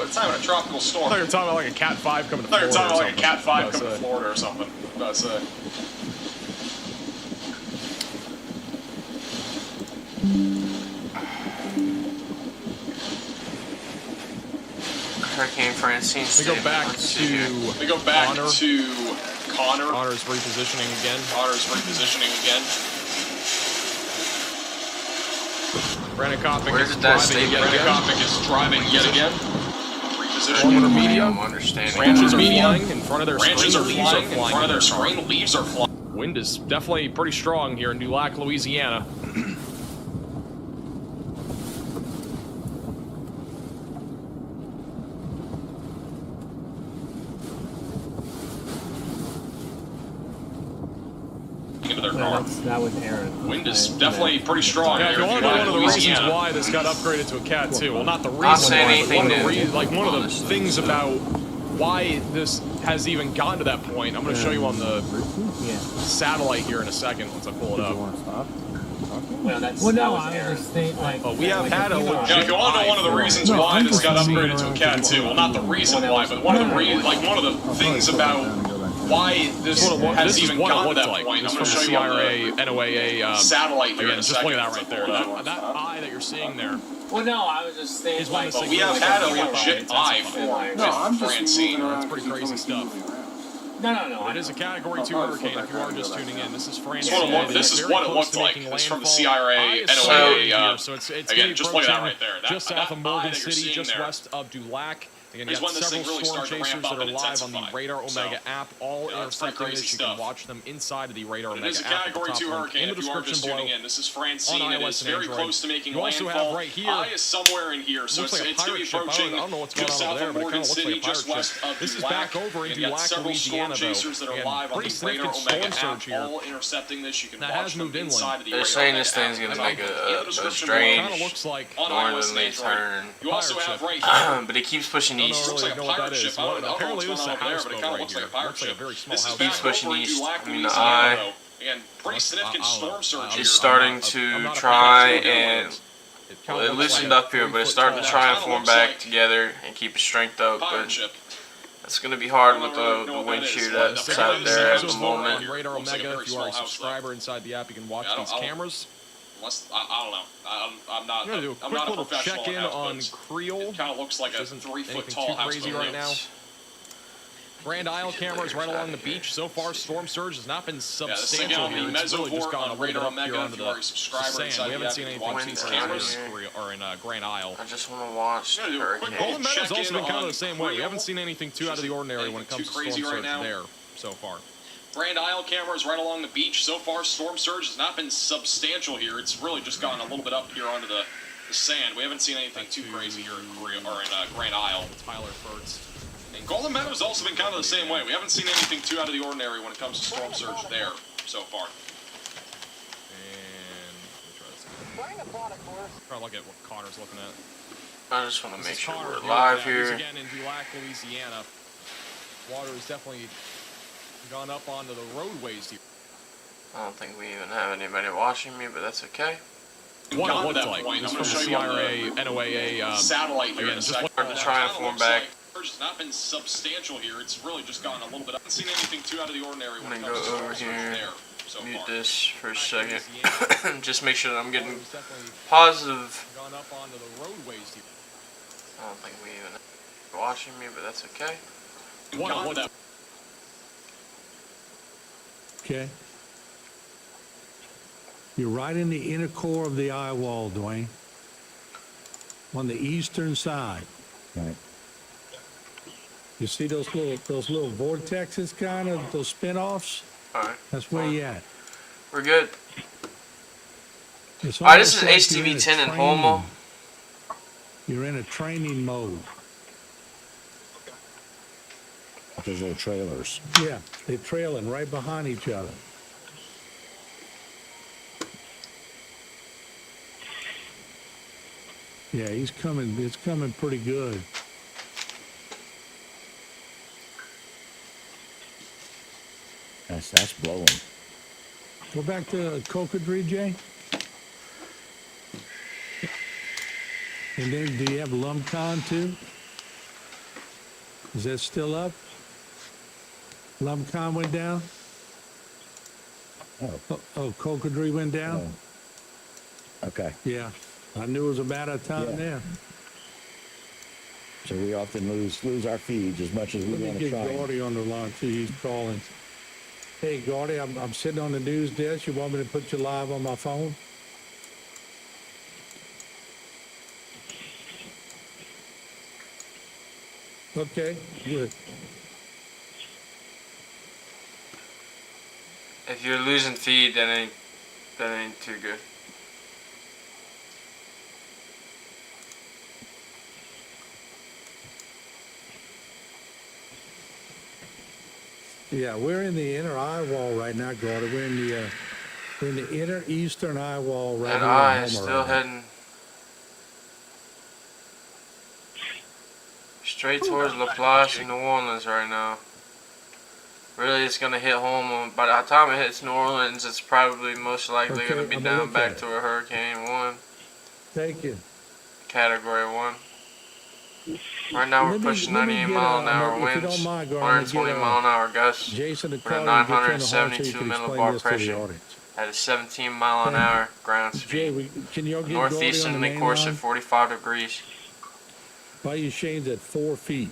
the time of a tropical storm. I thought you were talking about like a Cat 5 coming to Florida. I thought you were talking about like a Cat 5 coming to Florida or something. That's it. Hurricane Francine. We go back to Connor. Connor's repositioning again. Brandon Kopic is driving yet again. Repositioning. Media. I'm understanding. Branches are flying in front of their screen. Leaves are flying. Wind is definitely pretty strong here in Dulac, Louisiana. That was Aaron. Wind is definitely pretty strong. Yeah, if you want to know one of the reasons why this got upgraded to a Cat 2, well, not the reason why, but one of the things about why this has even gotten to that point, I'm going to show you on the satellite here in a second once I pull it up. Well, no, I was saying, like... Oh, we have had a legit... Yeah, if you want to know one of the reasons why this got upgraded to a Cat 2, well, not the reason why, but one of the things about why this has even gotten to that point, I'm going to show you on the NOAA satellite here in a just second. look at that right there. That eye that you're seeing there. Well, no, I was just saying, like... But we have had a legit eye for Francine. That's pretty crazy stuff. No. It is a Category 2 hurricane if you are just tuning in. This is Francine. This is what it looked like. It's from the CRA, NOAA. So it's again, just look at that right there. Just south of Morgan City, just west of Dulac. Again, you got several storm chasers that are live on the Radar Omega app, all intersecting this. You can watch them inside of the Radar Omega app. It is a Category 2 hurricane. If you are just tuning in, this is Francine. It is very close to making landfall. Eye is somewhere in here, so it's going to be approaching just south of Morgan City, just west of Dulac. This is back over in Dulac, Louisiana, though. Chasers that are live on the Radar Omega app, all intercepting this. You can watch them inside of the They're saying this thing's going to make a strange northerly turn. You also have right here. But it keeps pushing east. Looks like a pirate ship. I don't know what's going on over there, but it kind of looks like a pirate ship. This is back over in Dulac, Louisiana, though. Again, pretty significant storm surge here. It's starting to try and... Well, it loosened up here, but it's starting to try and form back together and keep its strength up, but it's going to be hard with the wind shear that's out there at the moment. On Radar Omega, if you are a subscriber inside the app, you can watch these cameras. I don't know. I'm not. I'm gonna do a quick little check-in on Creole. It kind of looks like a 3-foot-tall house. Crazy right now. Grand Isle cameras right along the beach. So far, storm surge has not been substantial here. It's really just gone a little bit up here onto the sand. We haven't seen anything like these cameras or in Grand Isle. I just want to watch Hurricane. Golden Meadow's also been kind of the same way. We haven't seen anything too out of the ordinary when it comes to storm surge there so far. Grand Isle cameras right along the beach. So far, storm surge has not been substantial here. It's really just gone a little bit up here onto the sand. We haven't seen anything too crazy here in Grand Isle. Tyler Furtz. And Golden Meadow's also been kind of the same way. We haven't seen anything too out of the ordinary when it comes to storm surge there so far. And let me try this again. Try to look at what Connor's looking at. I just want to make sure we're live here. Again in Dulac, Louisiana. Water has definitely gone up onto the roadways here. I don't think we even have anybody watching me, but that's okay. What it looked like. It's from the CRA, NOAA satellite here. Again, just to try and form back. It's not been substantial here. It's really just gone a little bit. I haven't seen anything too out of the ordinary when it comes to storm surge there so far. Mute this for a second. Just make sure that I'm getting positive. Gone up onto the roadways here. I don't think we even have watching me, but that's okay. What it looked like. Okay. You're right in the inner core of the eye wall, Dwayne. On the eastern side. Right. You see those little vortexes, kind of those spin-offs? All right. That's where you at. We're good. All right, this is HTV10 in Homo. You're in a training mode. Those little trailers. Yeah, they're trailing right behind each other. Yeah, he's coming. It's coming pretty good. That's blowing. Go back to Cocodrie, Jay. And then, do you have Lumcon too? Is that still up? Lumcon went down? Oh, Cocodrie went down? Okay. Yeah, I knew it was a matter of time Yeah. there. So we often lose our feeds as much as we Let me want to get try. Gordy on the line too, he's calling. Hey, Gordy, I'm sitting on the news desk. You want me to put you live on my phone? Okay, good. If you're losing feed, that ain't too good. Yeah, we're in the inner eye wall right now, Gordy. We're in the inner eastern eye wall right That here. eye in is Homer still right now. heading straight towards Laplace and New Orleans right now. Really, it's gonna hit home. By the time it hits New Orleans, it's probably most likely Okay, gonna be I'm gonna down look back at to it. a Hurricane 1, Thank you. Category 1. Right now we're Let me- pushing let me 98 get, mile an hour if you winds, don't mind, Gordon, 120 get, mile an hour gusts, Jason to with a call you and get you on the horn so you 972 can explain millibar this to the pressure audience. at a 17 mile an Thank you. hour ground Jay, speed. can y'all get Gordy on the Northeasterly main course line? at 45 degrees. Bayou Shane's at 4 feet.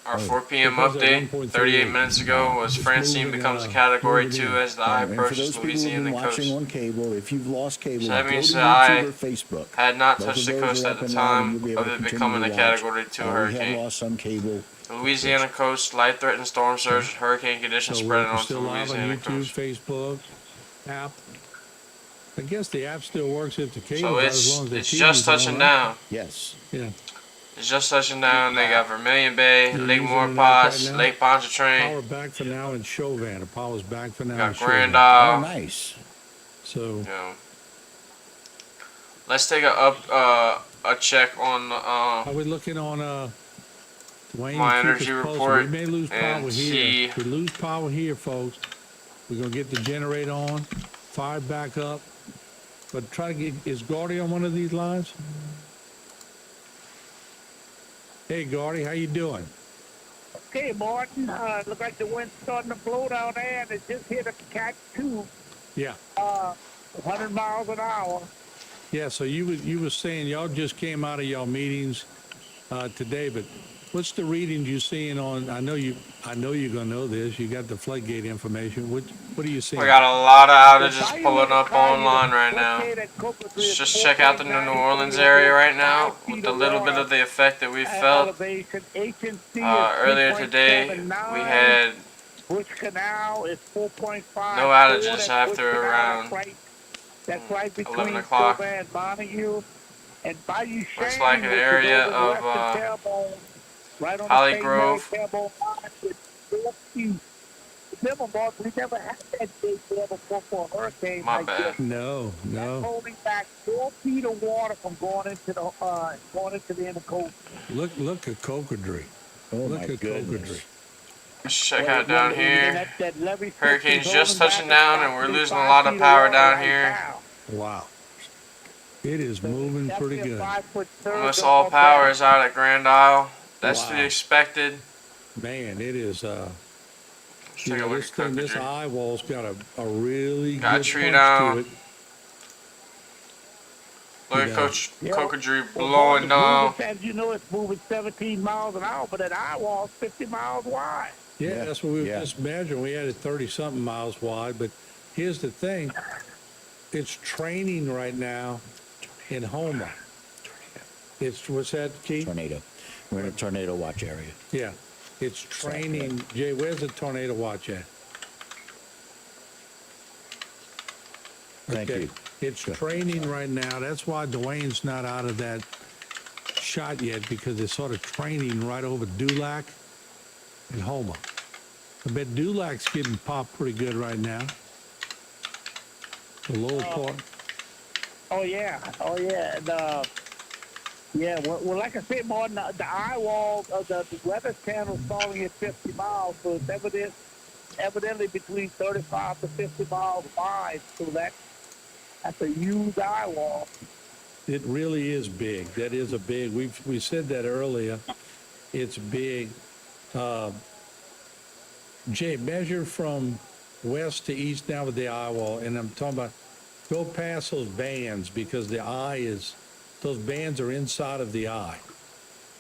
Our 4 p.m. Because at update 1.38. 38 minutes ago was It's Francine moving, becomes a Category moving 2 in. as the eye And for approaches those people who've been Louisiana watching coast. on cable, if you've lost cable, So that go means to the YouTube eye or Facebook. had not Both touched of the those coast are at up the and live, and you'll time be able of to it continue becoming to a watch. Category 2 We have hurricane. lost some cable. The Louisiana coast, light threatened storm surge, hurricane conditions So spreading we're onto still the live on Louisiana YouTube, coast. Facebook, app. I guess the app still works if the So cable's out as long as the it's TV's just on, touching right? down. Yes. Yeah. It's just touching down. They got Vermilion Bay, You're Lake using an app Maurepas, right now? Lake Pontchartrain. Power back for now in Chauvin. The power's back for now in Got Grand Chauvin. Oh, Isle. nice. So, You know. Let's take a check on are we looking on Dwayne my to keep energy us posted? report We may lose power and here. see. If we lose power here, folks, we're gonna get the generator on, fire it back up. But try to get, is Gordy on one of these lines? Hey, Gordy, how you doing? Okay, Martin, look like the wind's starting to blow down there, and it just hit a Cat 2, Yeah. 100 miles an hour. Yeah, so you were saying y'all just came out of y'all meetings today, but what's the readings you seeing on? I know you're gonna know this. You got the floodgate information. What are you seeing? We got a lot of The outages volume pulling of the up fire online unit right now. located at Cocodrie Let's is just check out the New 4.9 Orleans kilometers, area right now 5 with feet a of little bit water of the effect that we at felt. elevation. HNC is Earlier today, 3.79. we had Bush Canal is 4.5. no outages after around That's right 11 between o'clock. Sylvan and Montague. And Bayou Shane, Looks like an which is area over of western Terrebonne, right on Holly the St. Grove. Mary Terrebonne line with 4 feet. Remember, Mark, we never had that big there before for a hurricane My like bad. this. No. That's holding back 4 feet of water from going into the inner coast. Look at Cocodrie. Oh, Look my at goodness. Cocodrie. Let's check out down here. That levee Hurricane's system's just holding touching back down, and we're approximately losing a 5 lot of feet power water down right here. now. Wow. It is moving pretty Definitely a good. 5-foot surge Almost or all power better. is out at Grand Isle. That's to Wow. be expected. Man, it is. Let's You take a know, look this at thing, this Cocodrie. eye wall's got a really Got a good tree punch down. to it. Look at Yeah. Coach Yeah. Cocodrie Well, blowing down. as you know, it's moving 17 miles an hour, but that eye wall's 50 miles wide. Yeah, Yeah, that's what we were yeah. just measuring. We had it 30-something miles wide, but here's the thing. It's training right now in Homer. It's, what's that, Keith? Tornado. We're in a tornado watch area. Yeah. It's training. Jay, where's the tornado watch at? Thank you. It's training right now. That's why Dwayne's not out of that shot yet, because it's sort of training right over Dulac and Homer. I bet Dulac's getting popped pretty good right now. The lower part. Oh yeah. And, yeah. Well, like I said, Martin, the eye wall of the weather channel is falling at 50 miles, so it's evidently between 35 to 50 miles wide. So that's a huge eye wall. It really is big. That is a big. We said that earlier. It's big. Jay, measure from west to east now with the eye wall, and I'm talking about go past those bands because those bands are inside of the eye,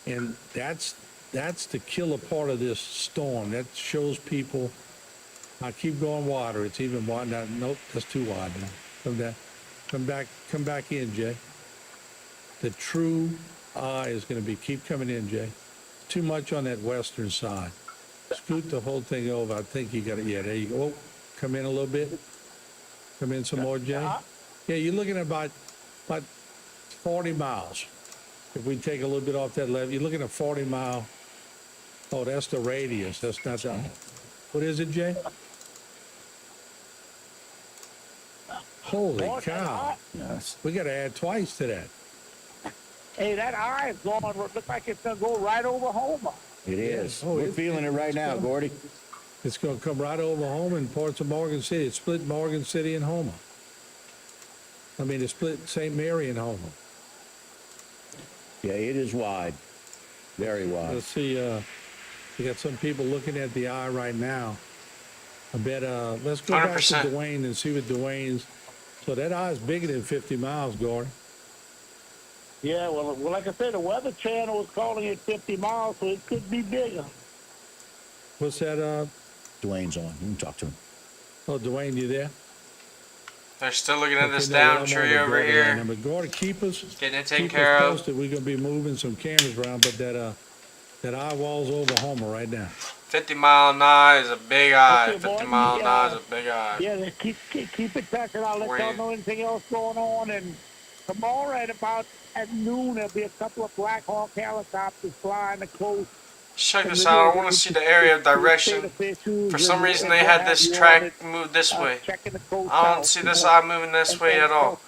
and that's the killer part of this storm. That shows people. I keep going wider. It's even wide now. Nope, that's too wide now. Come down, come back in, Jay. The true eye is going to be keep coming in, Jay. Too much on that western side. Scoot the whole thing over. I think you got it. Yeah, there you go. Oh, come in a little bit. Come in some more, Jay. Yeah, you're looking at about 40 miles. If we take a little bit off that level, you're looking at 40 mile. Oh, that's the radius. That's not the. What is it, Jay? Holy cow! We got to add twice to that. Hey, that eye is going. Looks like it's gonna go right over Homer. It is. Oh, We're feeling it right now, Gordy. It's going to come right over Homer and parts of Morgan City. It split Morgan City and Homer. I mean, it split St. Mary and Homer. Yeah, it is wide. Very wide. Let's see. We got some people looking at the eye right now. I bet. Let's go back to 100%. Dwayne and see what Dwayne's. So that eye is bigger than 50 miles, Gordon. Yeah, well, like I said, the Weather Channel is calling it 50 miles, so it could be bigger. What's that? Dwayne's on. You can talk to him. Oh, Dwayne, you there? They're still looking at this Okay, no, down I'm tree on over Gordon right now, here. But Gordon, keep us Getting it taken keep care us of. posted. We're gonna be moving some cameras around, but that eye wall's over Homer right now. 50-mile an eye is a big eye. Okay, 50-mile an boy, eye is a big eye. Yeah, just keep it touching. I'll let Where y'all you- know anything else going on. And tomorrow at noon, there'll be a couple of Black Hawk helicopters flying the coast. Check this out. I want to see the area of direction. For some reason, they had this track move this way. I don't see this eye moving this way at all.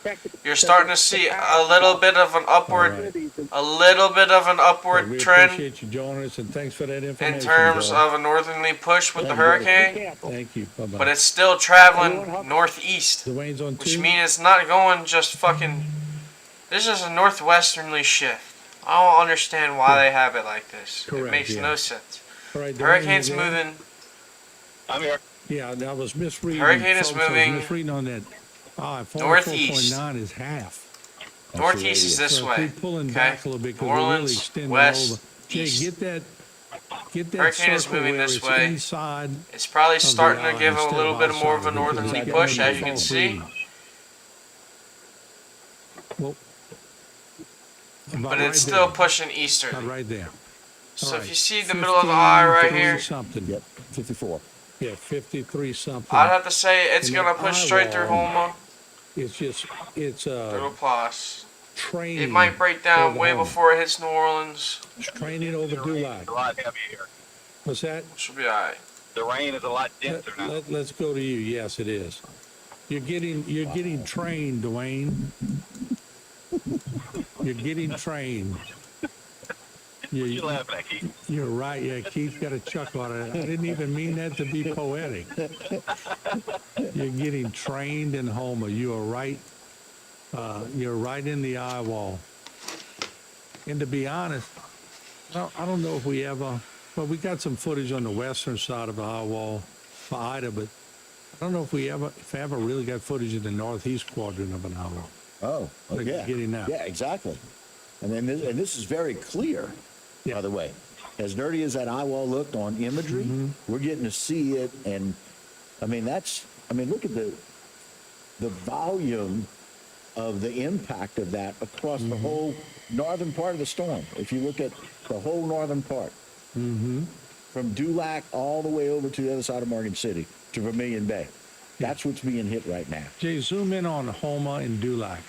You're starting to see a little bit of an upward We trend appreciate you joining us, and thanks for that information. in terms Gordon. of a northerly push with the hurricane, Thank you. Bye-bye. but it's still traveling northeast, Dwayne's on which two. means it's not going just fucking. This is a northwesterly shift. I don't understand why they have it like this. It Correct, makes yeah. no sense. All right, Dwayne, Hurricane's you there? moving. I'm here. Yeah, I was misreading. Hurricane is folks. I was moving misreading on that. northeast. 44.9 is half. Northeast is this So way. keep pulling Okay. back a little bit because New we're really Orleans, extending west, over. Jay, east. get that Hurricane is circle moving where this it's way. inside. It's probably of the starting to eye give a instead little of bit more of a outside, because northerly it's push, got as you can false see. reading. Well, about But it's right still there. pushing About easterly. right there. So All if right. you see the middle of the eye right 53 here, something. Yep, 54. Yeah, 53 something. I'd have to say it's And gonna that push eye straight through wall, Houma, It's through Plus. training. It might break down over way Houma. before it hits New Orleans, It's training over The rain is Dulac. a lot heavier here. What's that? which will be alright. The rain is a lot denser now. Let's go to you. Yes, it is. You're getting trained, Dwayne. You're getting trained. What you laughing at, Keith? You're right. Yeah, Keith got a chuckle on it. I didn't even mean that to be poetic. You're getting trained in Houma. You are right. You're right in the eye wall. And to be honest, I don't know if we ever. Well, we got some footage on the western side of the eye wall for Ida, but I don't know if we ever really got footage in the northeast quadrant of an eye wall. Oh, Like yeah. getting that. Yeah, exactly. And then this is very clear, by the way. As dirty as that eye wall looked on imagery, we're getting to see it. And I mean, look at the volume of the impact of that across the whole northern part of the storm. If you look at the whole northern part, from Dulac all the way over to the other side of Morgan City to Vermilion Bay. That's what's being hit right now. Jay, zoom in on Houma and Dulac.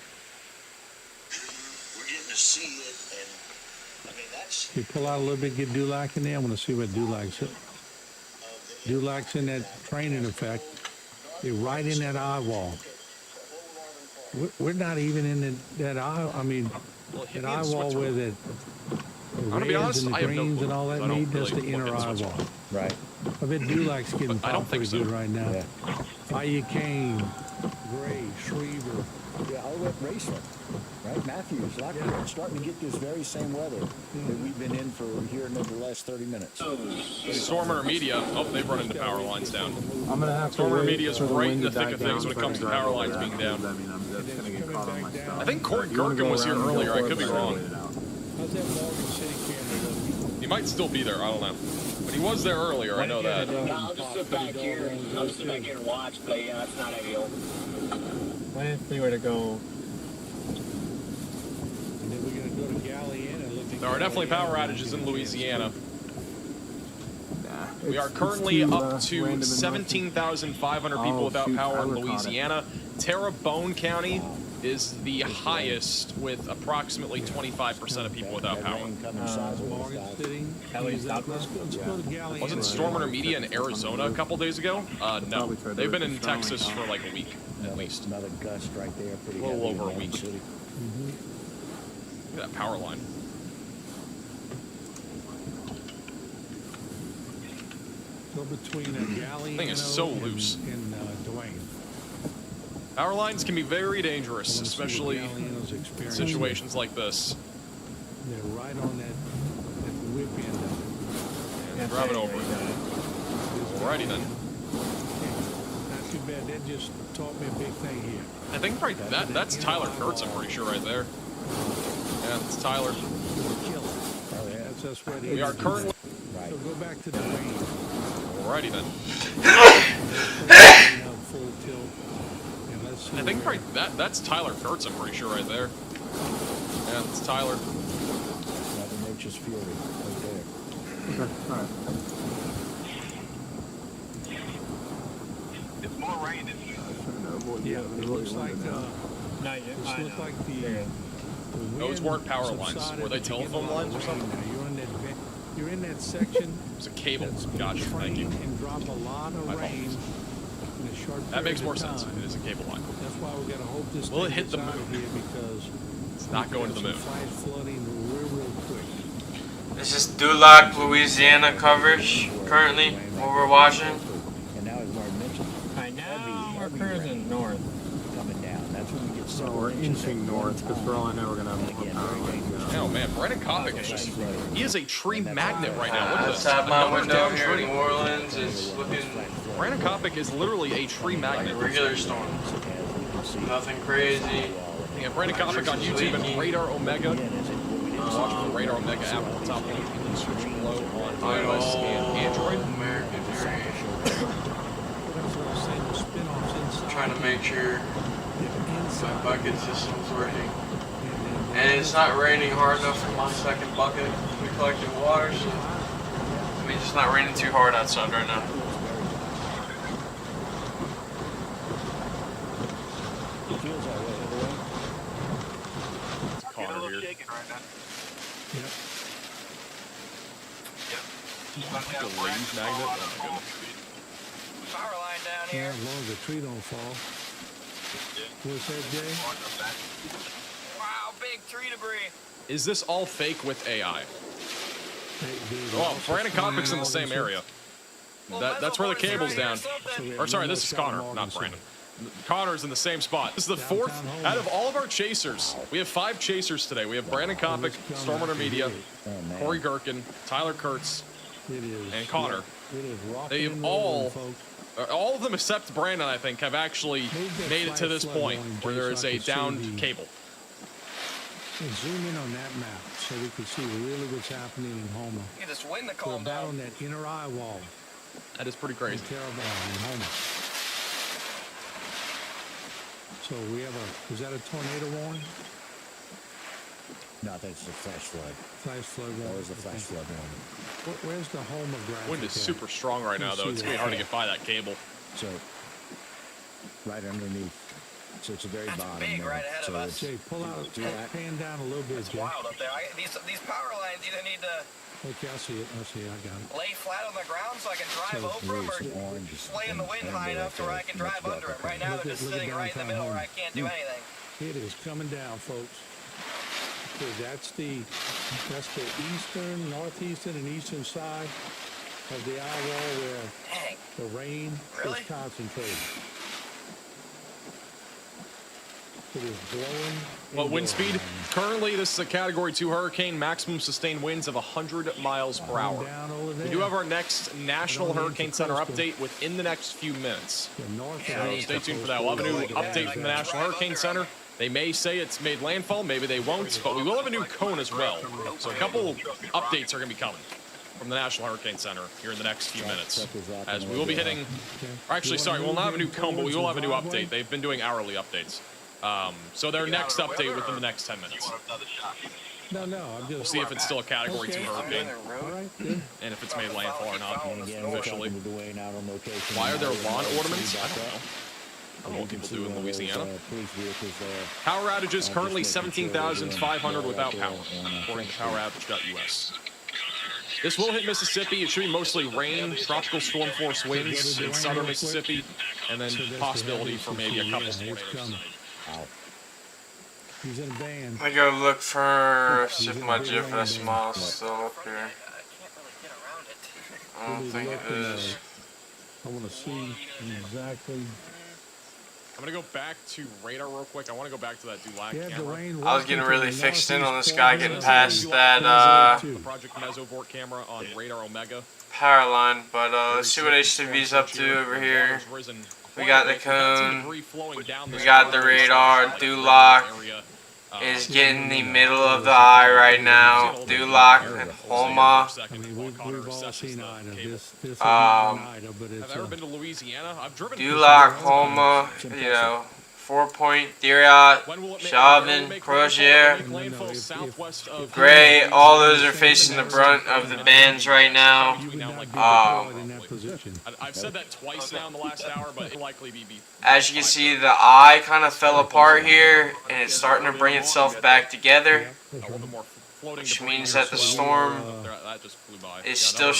We're getting to see it, and I mean, that's You pull out a little bit, get Dulac in there. I want to see what Dulac's at. Dulac's in that training effect. You're right in that eye wall. We're not even in that eye. I mean, that eye wall where that the gonna be reds honest, and the I have no greens clue, and all that because I don't need, that's really the inner look into it so eyewall. much. Right. I bet Dulac's getting But I don't popped think pretty so. good right now. Yeah. Fire Kane, Gray, Schriever. Yeah, all that racing, right? Matthews, Lockwood, Yeah. starting to get this very same weather that we've been in for here in the last 30 minutes. Stormer Media. Oh, they've run into power lines down. I'm gonna have to Stormer wait Media's for the right in wind the to thick die of things down when it so I comes can to drive power over lines that, being because, down. I mean, I'm just gonna get caught on my stuff. I think Court You wanna Gherkin go was here around, go earlier. for I it, could be but wrong. wait it out. How's that Morgan City camera looking? He might still be there. I don't know. But he was there earlier. I know that. I'll just sit back here. I'll just sit back here and watch, but yeah, it's not ideal. Anywhere to go. And then we're gonna go to Galleon and look at. There are definitely power outages in Louisiana. We are currently too, up to random and 17,500 people Oh, without shoot, power I in recaught it. Louisiana. Terrebonne County is the highest with approximately 25% of people without power. Morgan City. Kelly's Let's go to Galleon. Wasn't Storm Intermedia in Arizona a couple days ago? No. Probably tried to They've been look in at the Starlink Texas for on. like a week, at least. Another gust right there, pretty A little heavy in over a Morgan week. City. Look at that power line. Go between Galleon Thing is so loose. and Duane. Power lines can be very dangerous, I wanna see what especially Galleon's in experiencing. situations like this. They're right on that whip end of And drive it over. it. Alrighty then. Not too bad. That just taught me a big thing here. I think right that's Tyler Kurtz, I'm pretty sure, right there. Yeah, it's Tyler. Kill it. Oh, yeah. That's where the We are currently. Right. So go back to Duane. Alrighty then. Full tilt. And let's see I think where- right that's Tyler Kurtz, I'm pretty sure, right there. Yeah, it's Tyler. Mother Nature's fury right there. Okay, all right. It's more rain than heat. Trying to avoid Yeah, the it looks like now. Not yet. this I looks know. like the Those wind weren't power lines. subsided, Were they but you get telephone a lot lines or of something? rain now. You're in that section. It's a cable. that's Gotcha. Thank you. train and drop a lot of My rain fault. in a short That makes period more of sense. time. It is a cable line. That's why we gotta hope this Will it thing hit the gets out of moon? here because It's not going to the some moon. flash flooding real quick. This is Dulac, Louisiana coverage currently, what we're watching. And now, as Martin mentioned, Right now, we're heavy cruising rain north. coming down. That's when we get So several we're inches inching at one north, because for all I know, we're gonna have more Again, power very lines. dangerous. Oh man, Brandon Kopic is just, he is a tree magnet right now. Look at this. Outside my Another window down here tree. in New Orleans is looking Brandon Kopic is literally a tree like magnet. a regular storm. Nothing crazy. Yeah, Brandon Kopic on YouTube and Radar Omega. Watch the Radar Omega app on the top link in the search below on iOS and Android. American Dream. That's what I'm saying, the spin-offs inside. Trying to make sure my Inside. bucket system's working. And it's not raining hard enough for my second bucket to be collecting water, so I mean, it's not raining too hard outside right now. It feels that way, the way. It's Getting a Connor little here. shaking right now. Yep. Yep. Like a range magnet. Oh my goodness. Power line down Yeah, here. as long as the tree don't fall. What's that, Jay? Wow, big tree debris. Is this all fake with AI? Hey, dude, Oh, also Brandon Storm Kopic's in the same Morgan area. Well, That's where the Metal cable's Boy's right down. here or something. we have Or sorry, no this is shot Connor, Morgan not City. Brandon. Connor's in the same spot. This is the fourth Downtown home. out of all of our chasers. We have 5 chasers today. We have Brandon Kopic, Storm Media, Oh, man. Corey Gherkin, Tyler Kurtz, It is. and Connor. It is rocking They've and rolling, all- folks. All of them except Brandon, I think, have actually Move that made it to flag this flood point going, where Jay, there so is I a can see downed the- cable. And zoom in on that map so we can see really what's happening in Homer. You just wind to We're calm about on down. that inner eye wall That is pretty in crazy. Terrebonne in Homer. So we have is that a tornado warning? No, that's a flash flood. Flash flood warning? That was a flash flood warning. Where's the Homer graphic? Wind is at? super strong right now, Let's though. see It's going to be that. hard to get by that cable. So, right underneath. So it's a very That's bottom big there. right ahead of So us. it's- Jay, pull out, Do that. pan down a little bit, It's Jay. wild up there. These power lines either need to Okay, I see it. I see it. I got it. lay flat on the ground so I can drive So over them, or Blue, orange is- lay in the wind and high enough to where I can much drive under them. darker Right now Look they're at- just look at sitting right in the downtown middle where I Homer. can't do anything. It is coming down, folks. is that's the eastern, northeastern, and eastern side of the eye wall where the rain is concentrated. It is blowing. Well, wind speed, currently this is a Category 2 hurricane, maximum sustained winds of 100 miles per hour. We do have our next National Hurricane Center update within the next few minutes. So stay tuned for that. We'll have a new update from the National Hurricane Center. They may say it's made landfall, maybe they won't, but we will have a new cone as well. So a couple updates are going to be coming from the National Hurricane Center here in the next few minutes. As we will be hitting, or actually, sorry, we'll not have a new cone, but we will have a new update. They've been doing hourly updates. So their next update within the next 10 minutes. No, I'm just. We'll see if it's still a Category 2 hurricane, All right, good. and if it's made landfall or not officially. Dwayne out on location. Why are there lawn ornaments? I don't know. I don't know what people do in Louisiana. Power outages currently 17,500 without power, according to poweroutage.us. This will hit Mississippi. It should be mostly rain, tropical storm force winds in southern Mississippi, and then possibility for maybe a couple tornadoes. He's in a van. Let me go look for, see if my GFS smile is still up here. I don't think it is. I want to see exactly. I'm going to go back to radar real quick. I want to go back to that Dulac camera. I was getting really fixed in on this guy getting past that the Project Mesovort camera on radar Omega. power line, but let's see what HTV's up to over here. We got the cone, we got the radar. Dulac is getting the middle of the eye right now. Dulac and Homa. I mean, we've all seen Ida. This is Um, Ida, but it's Have I ever been to Louisiana? I've driven. Dulac, Homa, you know, 4-point, Diriot, Chauvin, Crozier, Gray, all those are facing the brunt of the bands right now. I've said that twice now in the last hour, but it'll likely be. As you can see, the eye kind of fell apart here, and it's starting to bring itself back together, which means that the storm is still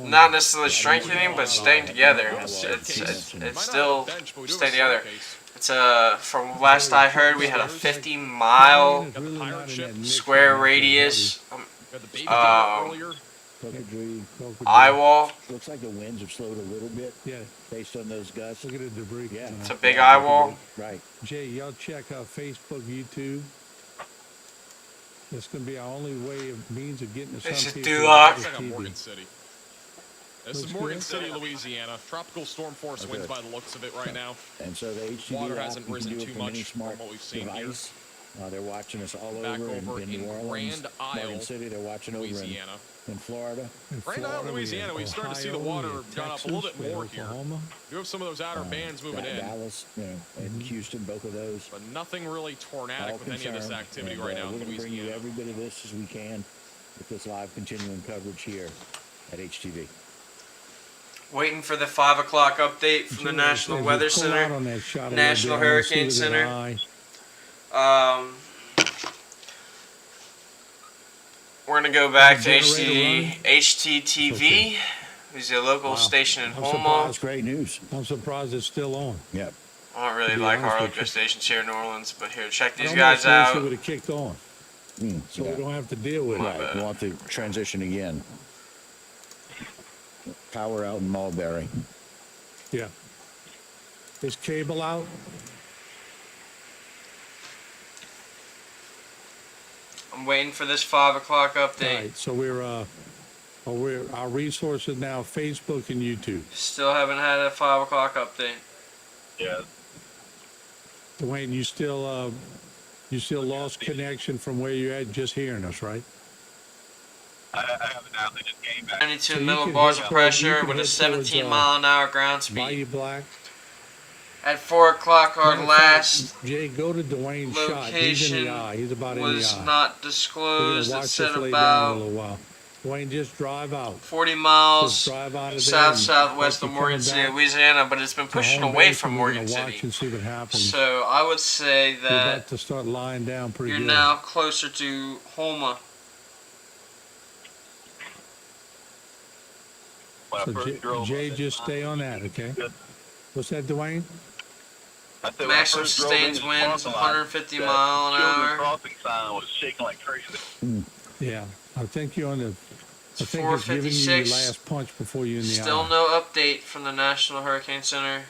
not necessarily strengthening, but staying together. It's still staying together. It's from last I heard, we had a 50-mile square radius eye wall. Looks like the winds have slowed a little bit. Yeah. Based on those gusts. Look at the debris. Yeah. It's a big eye wall. Right. Jay, y'all check out Facebook, YouTube. It's going to be our only way of means of getting to some This is people. Dulac. Looks like Morgan City. This is Morgan City, Louisiana. Tropical storm force winds by the looks of it right now. And so the HTV Water app, hasn't you can risen do it too from any much smart from what we've seen device. They're watching us all Back over over in in New Orleans, Grand Isle, Morgan City. They're watching Louisiana. over in Florida. Grand Isle, Louisiana, we started to see the water gone up a little bit more here. You have some of those outer bands moving in, Dallas, and Houston, both of those. but nothing really tornadic All with any of this concerned, activity and, right now we're in going to bring you Louisiana. every bit of this as we can with this live continuing coverage here at HTV. Waiting for the 5 o'clock update from the National Weather Center, National Hurricane Center. We're going to go back to HTTV, who's a local station in Homa. That's great news. I'm surprised it's still on. Yep. I don't really like our local stations here in New Orleans, but here, check these I guys almost wish it out. would have kicked on, so we don't have to deal with My it. bad. We want the transition again. Power out in Mulberry. Yeah. Is cable out? I'm waiting for this 5 o'clock All update. right, so our resources now Facebook and YouTube. Still haven't had a 5 o'clock update. Yeah. Dwayne, you still lost connection from where you're at, just hearing us, right? I haven't now. They just came back. 92 So you can millibars head of towards- pressure you can with a head towards, 17-mile-an-hour ground speed. Bayou Black. At 4 o'clock, our Matter of last fact, Jay, go to Dwayne's shot. He's in location the eye. He's about in the was eye. not We're gonna disclosed. watch It said this lay down a about little while. Dwayne, just drive out. 40 Just miles drive out of there southwest and of hope Morgan you City, come back Louisiana, but it's been to pushing home away base, from and we're Morgan gonna watch City. and see what happens. So I would say We're that about to start lying down pretty you're good. now closer to Homa. When I So first drove Jay, up, just stay on that, okay? What's that, Dwayne? I said, when I Maximum first drove in sustained this winds, parking lot, 150 that mile an children hour. crossing sign was shaking like crazy. Yeah, I think you're on the. It's I think it's giving you your 4:56. last punch before you in the Still eye. no update from the National Hurricane Center.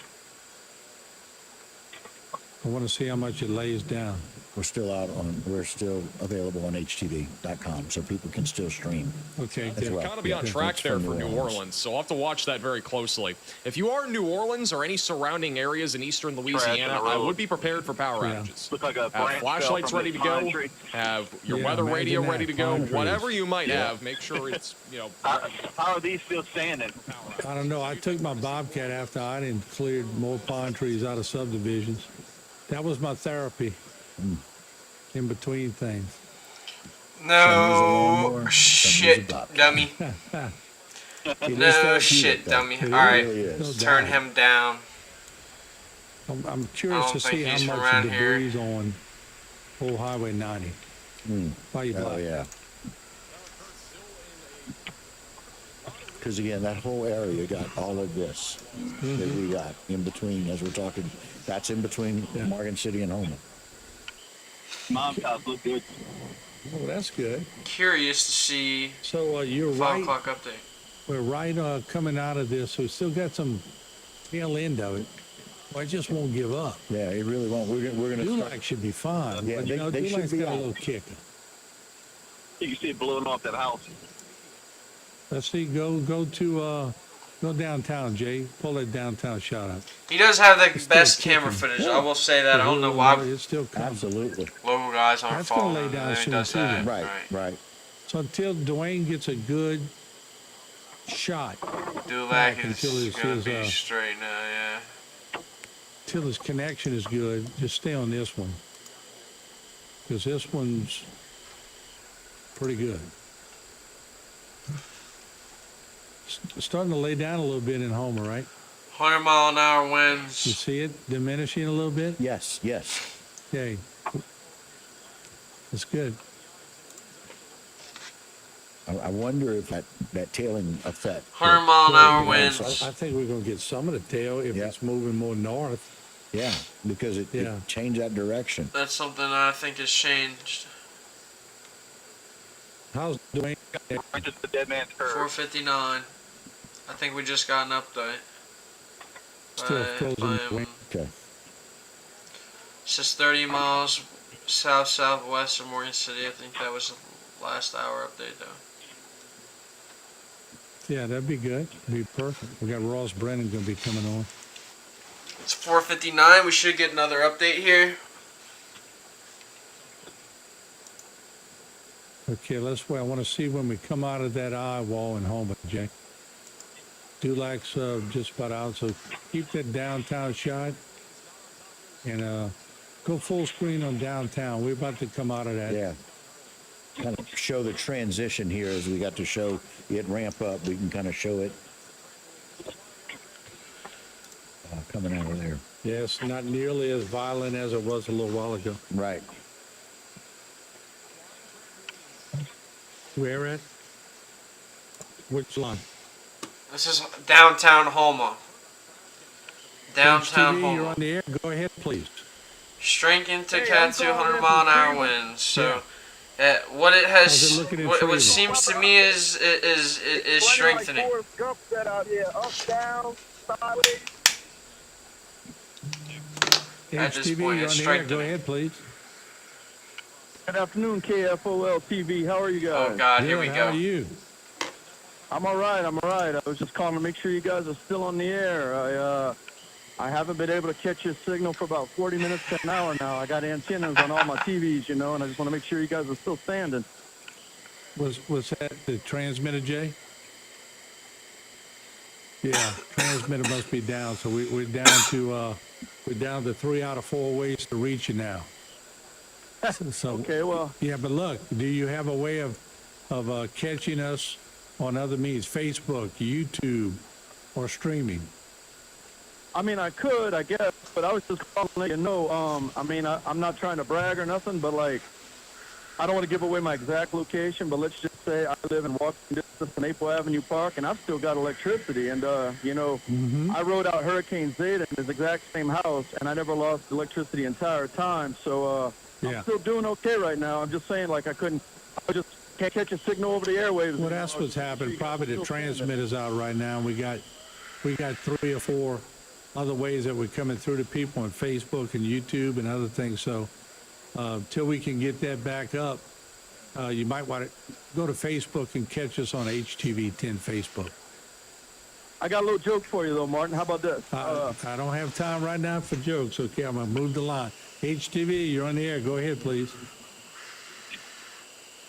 I want to see how much it lays down. We're still available on HTV.com, so people can still stream. Okay, as good. well. Kind of be on Yeah. track It's there from for New Orleans, so I'll have to watch that very closely. If you are in New Orleans or any surrounding areas in eastern Louisiana, the road. I would be prepared for power Yeah. outages. Looked like a Have branch fell flashlights from ready this to go. pine tree. Have your Yeah, weather imagine radio that, ready to go. pine trees. Whatever you might Yeah. have, make sure it's How are these still standing? I don't know. I took my Bobcat after I didn't cleared more pine trees out of subdivisions. That was my therapy. In between things. Some use a No lawnmower, some use a shit, bobcat. dummy. It is No therapeutic, shit, though. dummy. It Alright, really is. No turn doubt. him down. I'm curious I to don't think see how he's from much around debris is on old Highway 90. Why you Oh, black? yeah. Because again, that whole area got all of this that we got in between, as we're talking, that's in between Morgan City and Houma. Mom's house looked good. Oh, that's good. Curious to see So you're 5 right. o'clock update. We're right coming out of this. We still got some tail end of it. Well, I just won't give up. Yeah, it really won't. We're gonna start. Dulac should be fine. Yeah, but, they- you know, they should Dulac's be got a out. little kicker. You can see it blowing off that house. Let's see. Go downtown, Jay. Pull that downtown shot up. He does have the It's still best camera kicking. footage. I will say that. I don't know why It's still coming. Absolutely. local guys aren't That's gonna following lay him. down He soon, does too, that. then. Right. So until Dwayne gets a good shot, Dulac Back is until his- going his, to be straight now, yeah. till his connection is good, just stay on this one. Because this one's pretty good. Starting to lay down a little bit in Homer, right? 100 mile an hour You winds. see it diminishing a little bit? Yes. Okay. That's good. I wonder if that tailing effect. 100 mile an hour I winds. think we're going to get some of the tail if Yeah. it's moving more north. Yeah, because it changed that direction. That's something I think has changed. How's Dwayne? Right just the dead man's curve. 4:59. I think we just got an update. Still By frozen him. Dwayne. Okay. It says 30 miles southwest of Morgan City. I think that was the last hour update, though. Yeah, that'd be good. Be perfect. We got Ross Brennan going to be coming on. It's 4:59. We should get another update here. Okay, let's wait. I want to see when we come out of that eye wall in Homer, Jay. Dulac's just about out, so keep that downtown shot and go full screen on downtown. We're about to come out of that. Yeah. Kind of show the transition here as we got to show it ramp up. We can kind of show it coming out of there. Yes, not nearly as violent as it was a little while ago. Right. Where at? Which line? This is downtown Houma. Downtown TV, you're Houma. on the air. Go ahead, please. Strength into Hey, Cat I'm 200 calling mile an in hour from winds. So, what it How's has, it looking in what Freeman? seems to me is strengthening. Like Forrest Gump set out here, up, down, sideways. At this HTV, point, you're it's on the air. Go strengthening. ahead, please. Good afternoon, KFOL TV. How are you guys? Oh God, here Good, we How go. are you? I'm all right. I was just calling to make sure you guys are still on the air. I haven't been able to catch your signal for about 40 minutes to an hour now. I got antennas on all my TVs, and I just want to make sure you guys are still standing. Was that the transmitter, Jay? Yeah, transmitter must be down. So we're down to 3 out of 4 ways to reach you now. So Okay, well, yeah, but look, do you have a way of catching us on other means, Facebook, YouTube, or streaming? I mean, I could, I guess, but I was just calling to let you know. I'm not trying to brag or nothing, but like, I don't want to give away my exact location, but let's just say I live in walking distance to Maple Avenue Park, and I've still got electricity. And, I rode out Hurricane Zeta in this exact same house, and I never lost electricity the entire time. So I'm still doing okay right now. I'm just saying, like, I just can't catch a signal over the airwaves. Well, that's what's happened. Probably the transmitter's out right now. We got 3 or 4 other ways that we're coming through to people on Facebook and YouTube and other things. So till we can get that back up, you might want to go to Facebook and catch us on HTV10 Facebook. I got a little joke for you, though, Martin. How about this? I don't have time right now for jokes, okay? I'm going to move the line. HTV, you're on the air. Go ahead, please.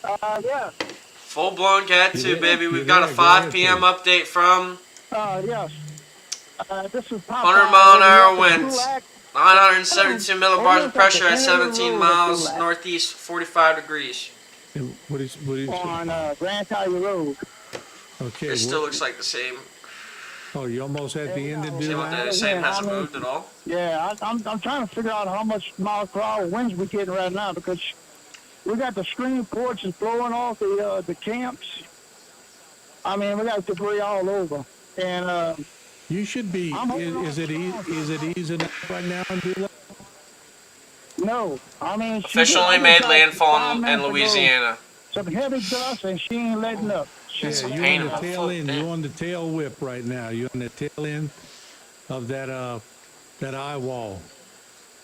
Yeah. Full-blown Cat 2, baby. We've got a 5 p.m. update from Yes. This is 100 mile an hour winds. 972 millibars of pressure at 17 miles northeast, 45 degrees. What is on Grand Tiger Road. Okay. It still looks like the same. Oh, you almost at the end to do that? The same hasn't moved at all. Yeah, I'm trying to figure out how much miles per hour winds we're getting right now because we got the screen porches blowing off the camps. I mean, we got debris all over, and you should be. Is it easing up right now in July? No, I mean officially made landfall in Louisiana. Some heavy dust, and she ain't letting up. Yeah, you're on the tail end. You're on the tail whip right now. You're on the tail end of that eye wall.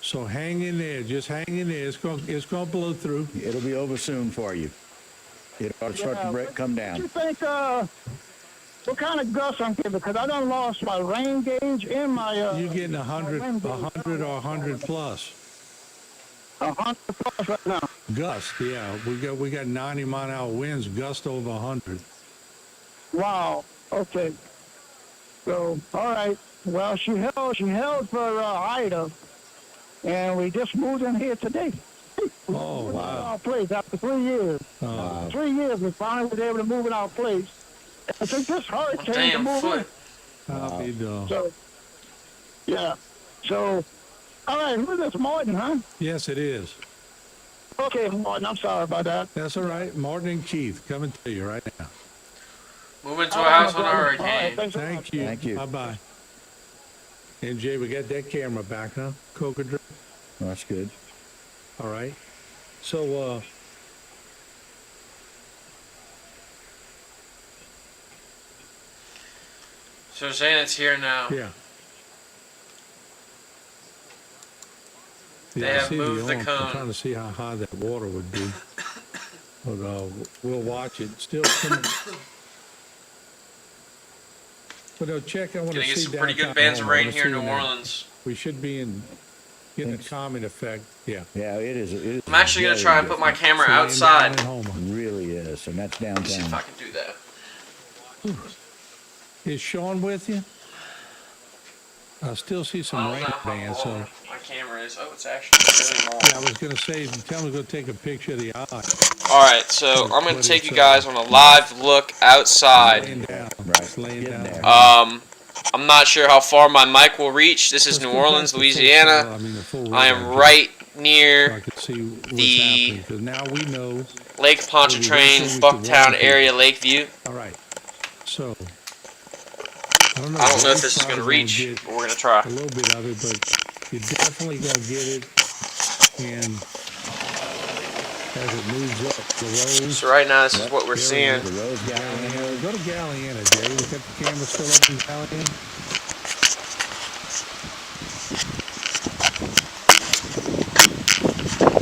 So hang in there. Just hang in there. It's gonna blow through. It'll be over soon for you. It'll start to come down. What do you think? What kind of gusts I'm getting? Because I done lost my rain gauge and my. You're getting 100 or 100 plus. 100 plus right now. Gust, yeah. We got 90 mile an hour winds, gust over 100. Wow. Okay. So, all right. Well, she held for Ida, and we just moved in here today. Oh, wow. Our place after 3 years. 3 years, we finally was able to move in our place. It took this hurricane to move in. I'll be done. So, yeah. So, all right, who's this, Martin, huh? Yes, it is. Okay, Martin, I'm sorry about that. That's all right. Martin and Keith coming to you right now. Moving to a house on a hurricane. Right, Thank you. Thank you. Bye-bye. MJ, we got that camera back, huh? Coca drip. Well, that's good. All right. So, So saying it's here now. yeah. They I have see moved the I'm cone. trying to see how high that water would be. But we'll watch it. Still coming. But no, check. I want to Gonna see get some pretty good downtown bands of Houma. I rain wanna here in see New that. Orleans. We should be getting a calming effect. Yeah. Yeah, it is. I'm actually gonna try and put my camera Down outside. in Houma. It really is, and that's downtown. See if I can do that. Is Sean with you? I still see some I don't rain know how bands. So long my camera is. Oh, it's actually really long. yeah, I was gonna say, tell me to go take a picture of the eye. All right, so I'm gonna What take is, you guys on a live look outside. Laying down. Right. It's laying Getting down. there. I'm not sure how far my mic will reach. This is Let's New go Orleans, back to full Louisiana. scale. I mean, the full I am radar, right so I near can see what's the- happening. Because now we know. Lake Pontchartrain, Bucktown area, Lakeview. All right. So I don't know if this is gonna reach, but we're gonna try. a little bit of it, but you're definitely gonna get it. And as it moves up the road. So right now, this is what we're There seeing. it is, the road's Galliana. Go to Galliana, Jay. We got the camera still up in Galliana.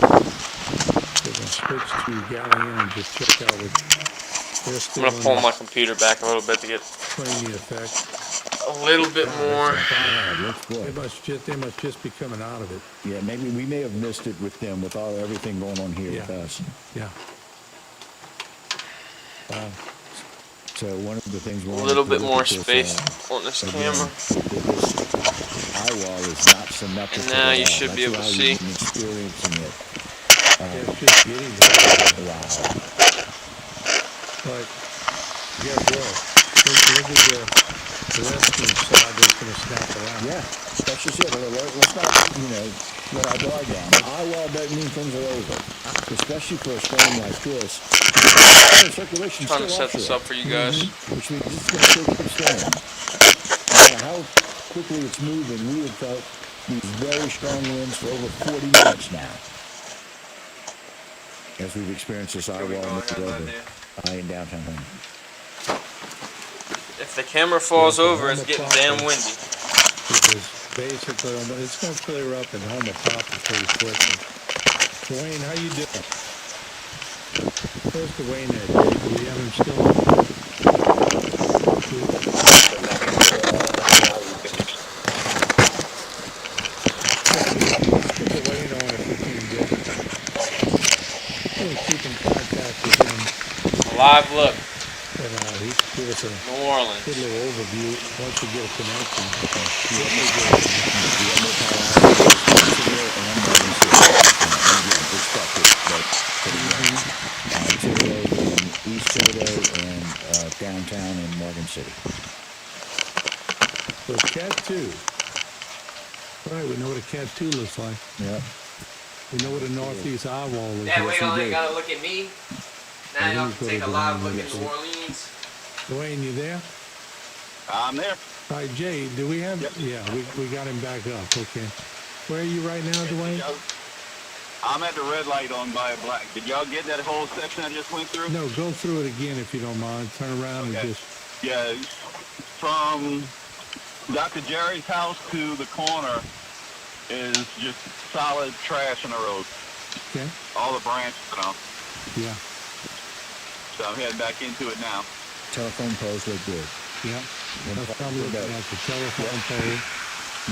We're gonna switch to Galliana and just check out what they're I'm still gonna pull my computer back a little bit to get training effect. a little bit more. Looks good. They must just be coming out of it. Yeah, maybe we may have missed it with them, with everything going on here with Yeah. us. Yeah. So one of the things A we little bit more space on this camera. This eye wall is not symmetrical. And now at you all. should be That's able to why see. we've been experiencing it. It's just getting there. Wow. But guess what? Look at the western side that's going to snap around. Yeah, that's just it. Let's not, let our guard down. The eye wall doesn't mean things are over. especially for a storm like this. Circulation Trying to still set this offshore, up for you guys. which means it's going to still keep storming. No matter how quickly it's moving, we have felt these very strong winds for over 40 minutes now. As we've experienced this eye wall move over in downtown home. If the camera falls over, it's getting damn windy. Because basically, it's going to clear up and home a proper pretty quickly. Dwayne, how you doing? Where's Dwayne at? Do you have him still on? Put Dwayne on if we can get him. We'll keep in contact with him. A live look. And he can give us a New Orleans. good little overview once we get a connection. East Toledo and downtown in Morgan City. So Cat 2. Right, we know what a Cat 2 looks like. Yeah. We know what a northeast eye wall looks like. That way, only gotta look at me. Now y'all can take a live look at New Orleans. Dwayne, you there? I'm there. All right, Jay, do we have... Yep. Yeah, we got him back up. Okay. Where are you right now, Dwayne? I'm at the red light on by Black. Did y'all get that whole section I just went through? No, go through it again if you don't mind. Turn around and just... Yeah, from Dr. Jerry's house to the corner is just solid trash on the road. Okay. All the branches and all. Yeah. So I'm heading back into it now. Telephone poles look good. Yeah. That's probably looking at the telephone pole.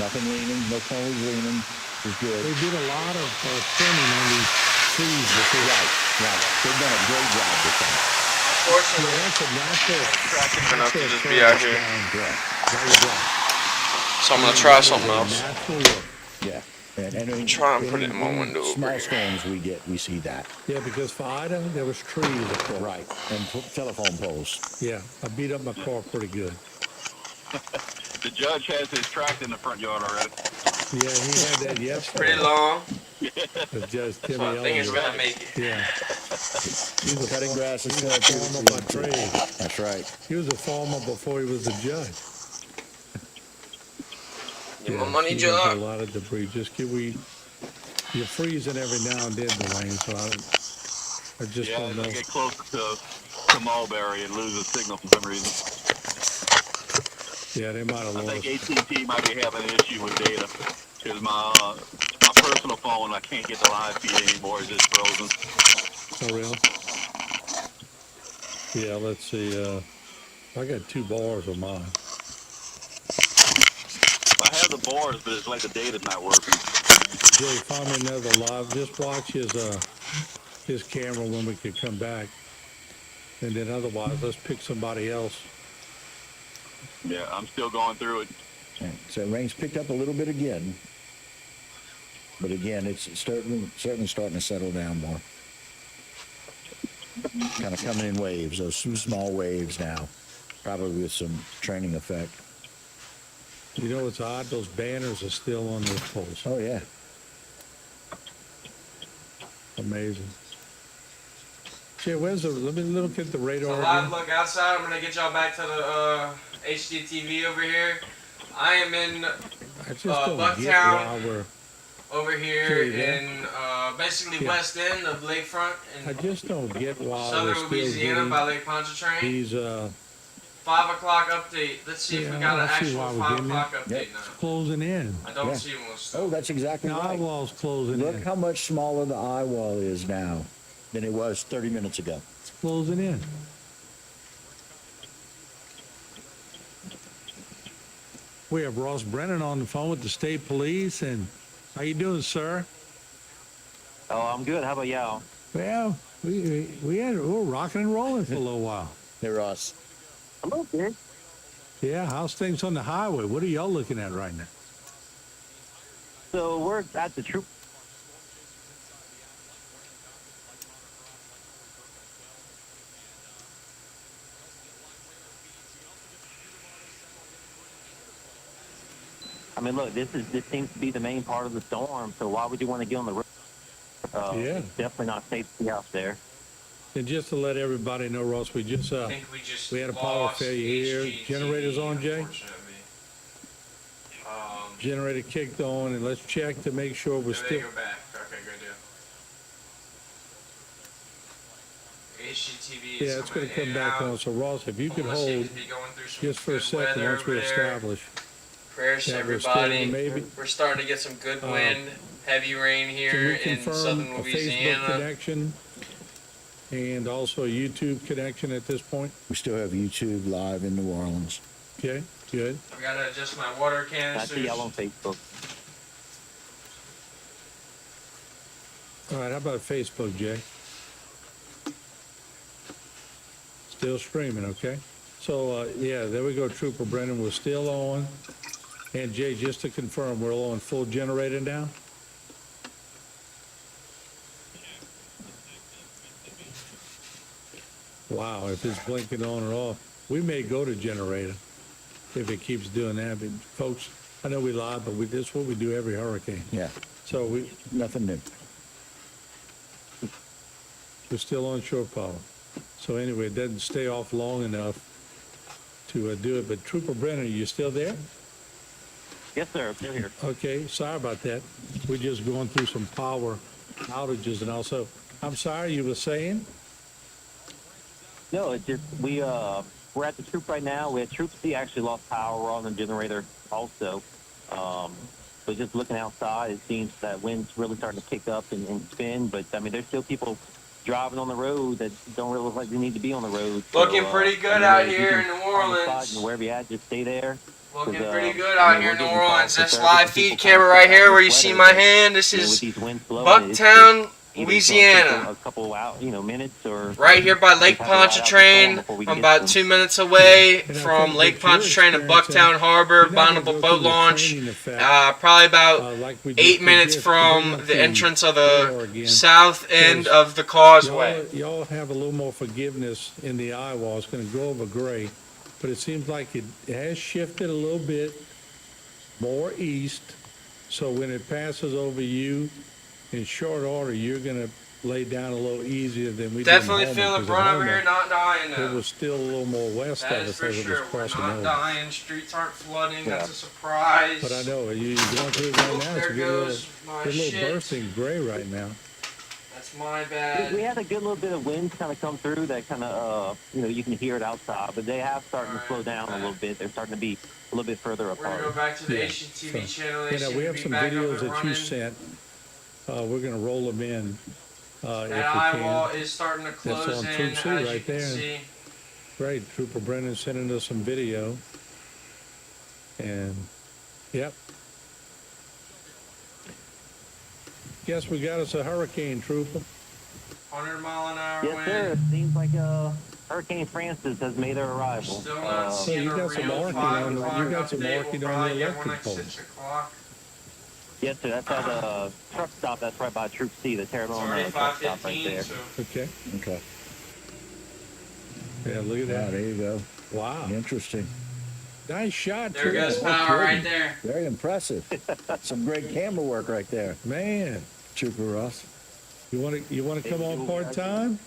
Nothing leaning, no poles leaning. It's good. They did a lot of trimming on these trees before. Right. They've done a great job with that. Unfortunately, That's a natural. enough to just be out here. So I'm gonna try something else. Natural look. Yeah. And Try and put it in my window over small here. storms we see that. Yeah, because for Ida, there was trees across. Right. And telephone poles. Yeah, I beat up my car pretty good. The judge has his tractor in the front yard already. Yeah, he had that yesterday. Pretty long. The Judge Timmy So I think it's Elliott. gonna make it. Yeah. He was Cutting grass is he was a farmer by trade. That's right. He was a farmer before he was a judge. Get my money, he has Joe. a lot of debris. Just you're freezing every now and then, Dwayne, so I just Yeah, don't know. I get closer to Mulberry and lose a signal for some reason. Yeah, they might have I lost. think AT&T might be having an issue with data. Because my personal phone, I can't get the live feed anymore. It's just frozen. Oh, really? Yeah, let's see. I got 2 bars of mine. I have the boards, but it's like the data's not working. Jay, find me another live. Just watch his camera when we can come back. And then otherwise, let's pick somebody else. Yeah, I'm still going through it. So rain's picked up a little bit again. But again, it's certainly starting to settle down more. Kind of coming in waves, those small waves now. Probably with some training effect. You know what's odd? Those banners are still on those poles. Oh, yeah. Amazing. Jay, let me look at the radar So live again. look outside. I'm gonna get y'all back to the HDTV over here. I am in I just don't get Bucktown. why we're... over here Sure, yeah. in basically Yeah. west end of Lakefront I in just don't get why we're southern still Louisiana getting by Lake Pontchartrain. these, 5 o'clock update. Let's see if we Yeah, got an I see actual why we're 5 getting o'clock it. update Yep. now. closing in. I don't Yeah. see one Oh, still. that's exactly The eye right. wall's closing Look in. how much smaller the eye wall is now than it was 30 minutes ago. It's closing in. We have Ross Brennan on the phone with the state police, and how you doing, sir? Oh, I'm good. How about y'all? Well, we're rocking and rolling for a little while. Hey, Ross. Hello, man. Yeah, how's things on the highway? What are y'all looking at right now? So we're at the troop. I mean, look, this seems to be the main part of the storm. So why would you want to get on the road Yeah. It's definitely not safe to be out there. And just to let everybody know, Ross, we just I think we just we had a power lost failure here. HGTV, Generators on, Jay? unfortunately. Generator kicked on, and let's check to make sure we're They still. go back. Okay, good deal. HGTV is Yeah, it's going to come in back and on. out. So, Ross, if you could Almost hold seems to be going through some just for a good second weather once we over there. establish. Prayers to Yeah, we're still everybody. on, maybe. We're starting to get some good wind, heavy rain Can here we in confirm southern a Facebook Louisiana. connection and also a YouTube connection at this point? We still have YouTube live in New Orleans. Okay, good. I gotta adjust my water I canisters. see y'all on Facebook. All right, how about Facebook, Jay? Still streaming, okay? So, yeah, there we go, Trooper Brennan. We're still on. And Jay, just to confirm, we're on full generator now? Wow, if it's blinking on or off, we may go to generator if it keeps doing that. But folks, I know we lie, but this is what we do every hurricane. Yeah, So nothing new. we're still on shore power. So anyway, it doesn't stay off long enough to do it. But Trooper Brennan, are you still there? Yes, sir. I'm still here. Okay, sorry about that. We're just going through some power outages and also, I'm sorry, you were saying? No, it's just we're at the troop right now. We had Troop C actually lost power. We're on the generator also. But just looking outside, it seems that wind's really starting to pick up and spin. But I mean, there's still people driving on the road that don't really look like they need to be on the road. Looking so, pretty good anyway, out if you here can in New find a spot Orleans. and wherever you're at, just stay there. Looking 'Cause, pretty good I out mean, here we're in New getting Orleans. calls This for live people feed kind of camera right stuck out here in where this you see weather, my but, hand. This you know, is with these winds blowing, it's Bucktown, either it's Louisiana. gonna take a couple out, minutes or Right here by Lake just have to ride out the storm Pontchartrain. before we I'm get about them. 2 minutes away And I from think Lake what you're Pontchartrain and experiencing, Bucktown Harbor, you're not gonna Bonneville go Boat through the Launch. training effect, Probably about like we 8 did minutes just from bring up the entrance of radar the again. south end Because of the causeway. Y'all have a little more forgiveness in the eye wall. It's going to go over gray, but it seems like it has shifted a little bit more east. So when it passes over you in short order, you're going to lay down a little easier than we Definitely did in feel Homer, the 'cause brunt in over Homer, here, not dying it though. was still a little more west That of is us for as it was sure. We're crossing not over. dying. Streets aren't flooding. Yeah. That's a surprise. But I know you're going through it right now. It's a There good little, goes my good little shit. bursting gray right now. That's my We bad. had a good little bit of wind kind of come through that kind of, you can hear it outside, but they have starting to slow down a little bit. They're starting to be a little bit further We're gonna go apart. back to the Yeah, HGTV so, channel. They You know, seem we to have be some back up videos and that you running. sent. We're going to roll them in if we That eye wall can. is starting to That's close on in, Troop C as you right can there. see. Great, Trooper Brennan sending us some video. And, yep. Guess we got us a hurricane, Trooper. 100-mile-an-hour Yes, wind. sir. It seems like Hurricane Francis has made her arrival. Still not So seeing you a got some real marking 5 on- o'clock you got some update. marking We'll on the probably get one electric at 6 o'clock. Yes, sir. That's at the truck stop. That's right by Troop C, the It's Terrebonne already truck stop right 5:15, there. so Okay. Okay. Yeah, look at Yeah, that. there you go. Wow. Interesting. Nice shot, there goes Trooper. power right there. Very impressive. Some great camera work right there, Man, Trooper Ross. you want to come on part-time?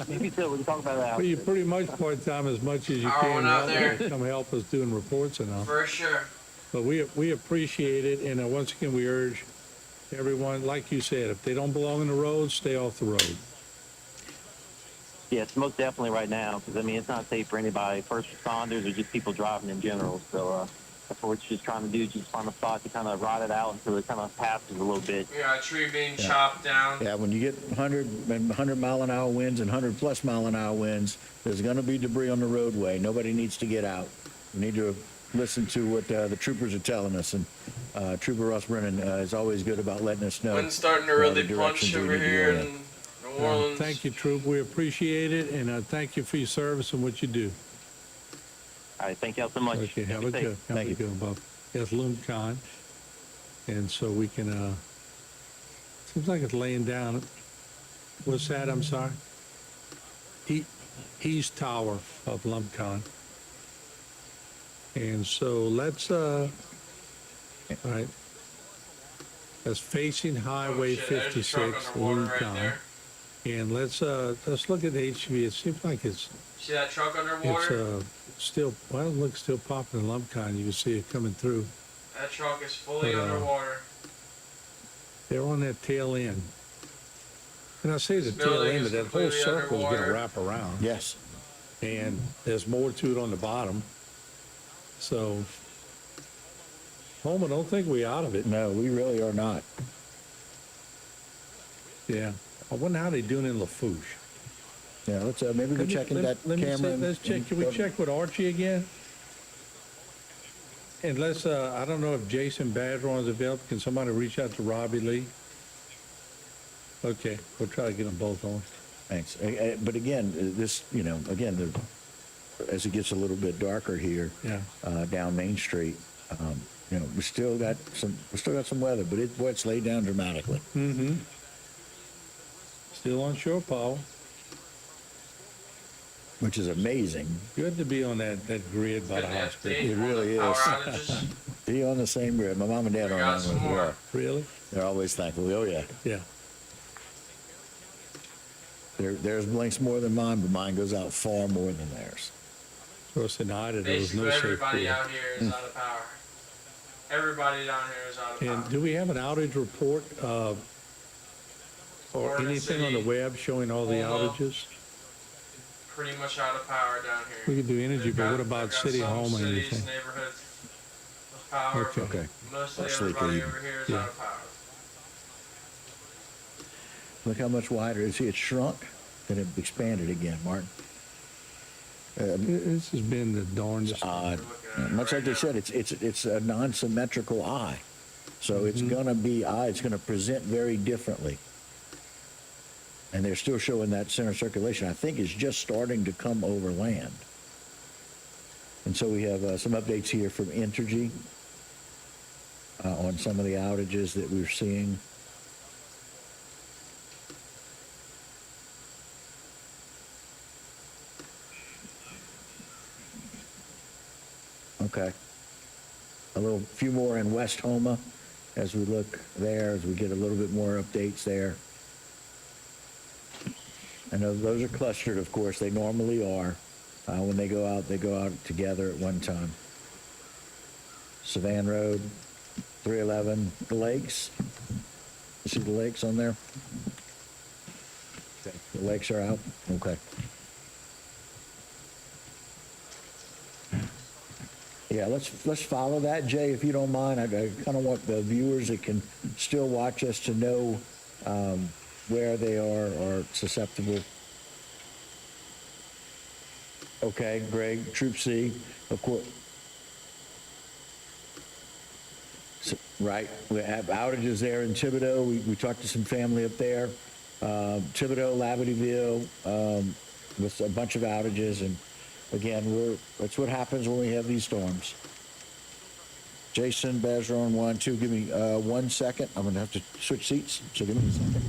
Maybe so. We can talk about that. Well, you're pretty much part-time as much as you Power can. went out there. Come help us doing reports and all. For sure. But we appreciate it, and once again, we urge everyone, like you said, if they don't belong in the road, stay off the road. Yes, most definitely right now, because, I mean, it's not safe for anybody, first responders or just people driving in general. So that's what we're just trying to do, just find a spot to kind of ride it out until it kind of passes a little bit. We got a tree being chopped down. Yeah, when you get 100 mile an hour winds and 100 plus mile an hour winds, there's going to be debris on the roadway. Nobody needs to get out. We need to listen to what the troopers are telling us. And Trooper Ross Brennan is always good about letting us know. Wind's starting to the really directions punch we over need to here go in in. New Orleans. Thank you, Troop. We appreciate it, and thank you for your service and what you do. All right, thank y'all so much. Okay, have Be a safe. good, have Thank a you. good, Bob. Yes, Lumcon. And so we can, seems like it's laying down. What's that? I'm sorry? East Tower of Lumcon. And so let's, all right. that's facing Highway there's a truck 56, underwater right Lucon. there. And let's look at the HV. It seems like it's See that truck underwater? still, well, it looks still popping in Lumcon. You can see it coming through. That truck is fully But, underwater. They're on that tail end. And I say the This tail building end, is but that whole completely circle is going to underwater. wrap around. Yes. And there's more to it on the bottom. So, Holman, don't think we out of it. No, we really are not. Yeah. I wonder how they doing in Lafourche. Yeah, let's maybe go check in that camera. Let's check. Can we check with Archie again? And let's, I don't know if Jason Badron is available. Can somebody reach out to Robbie Lee? Okay, we'll try to get them both on. Thanks. But again, this, again, as it gets a little bit darker here, Yeah. Down Main Street, we still got some weather, but it's laid down dramatically. Mm-hmm. Still on shore power. Which is amazing. Good to be on that grid by the Good hospital. update It on the really power is. outages. Be on the same grid. My mom and dad We are got on some as more. well. Really? They're always thankful. Oh yeah. Yeah. Theirs blinks more than mine, but mine goes out far more than theirs. So tonight there was no Basically, safe everybody grid. out here is out of power. Everybody down here is out of And power. do we have an outage report or Florida anything on the City, web showing all the Houma. outages? Pretty much out of power down here. We could do energy, They've but got- what about they've got City some Home or cities, anything? neighborhoods with power. Okay. Okay. Mostly That's sleepy. everybody over here is Yeah. out of power. Look how much wider. See, it shrunk, then it expanded again, Martin. This has been the darndest. Odd. We're looking at it Much like right they now. said, it's a non-symmetrical eye. So it's going to be eye. It's going to present very differently. And they're still showing that center circulation. I think is just starting to come over land. And so we have some updates here from Entergy on some of the outages that we're seeing. Okay. A few more in West Houma as we look there, as we get a little bit more updates there. I know those are clustered, of course. They normally are. When they go out together at one time. Savannah Road, 311, the lakes. You see the lakes on there? Okay. The lakes are out? Okay. Yeah, let's follow that, Jay, if you don't mind. I kind of want the viewers that can still watch us to know where they are susceptible. Okay, Greg, Troop C, of course. So, right, we have outages there in Thibodeau. We talked to some family up there. Thibodeau, Lavityville, with a bunch of outages. And again, that's what happens when we have these storms. Jason, Bazron, 1, 2, give me 1 second. I'm going to have to switch seats, so give me a second.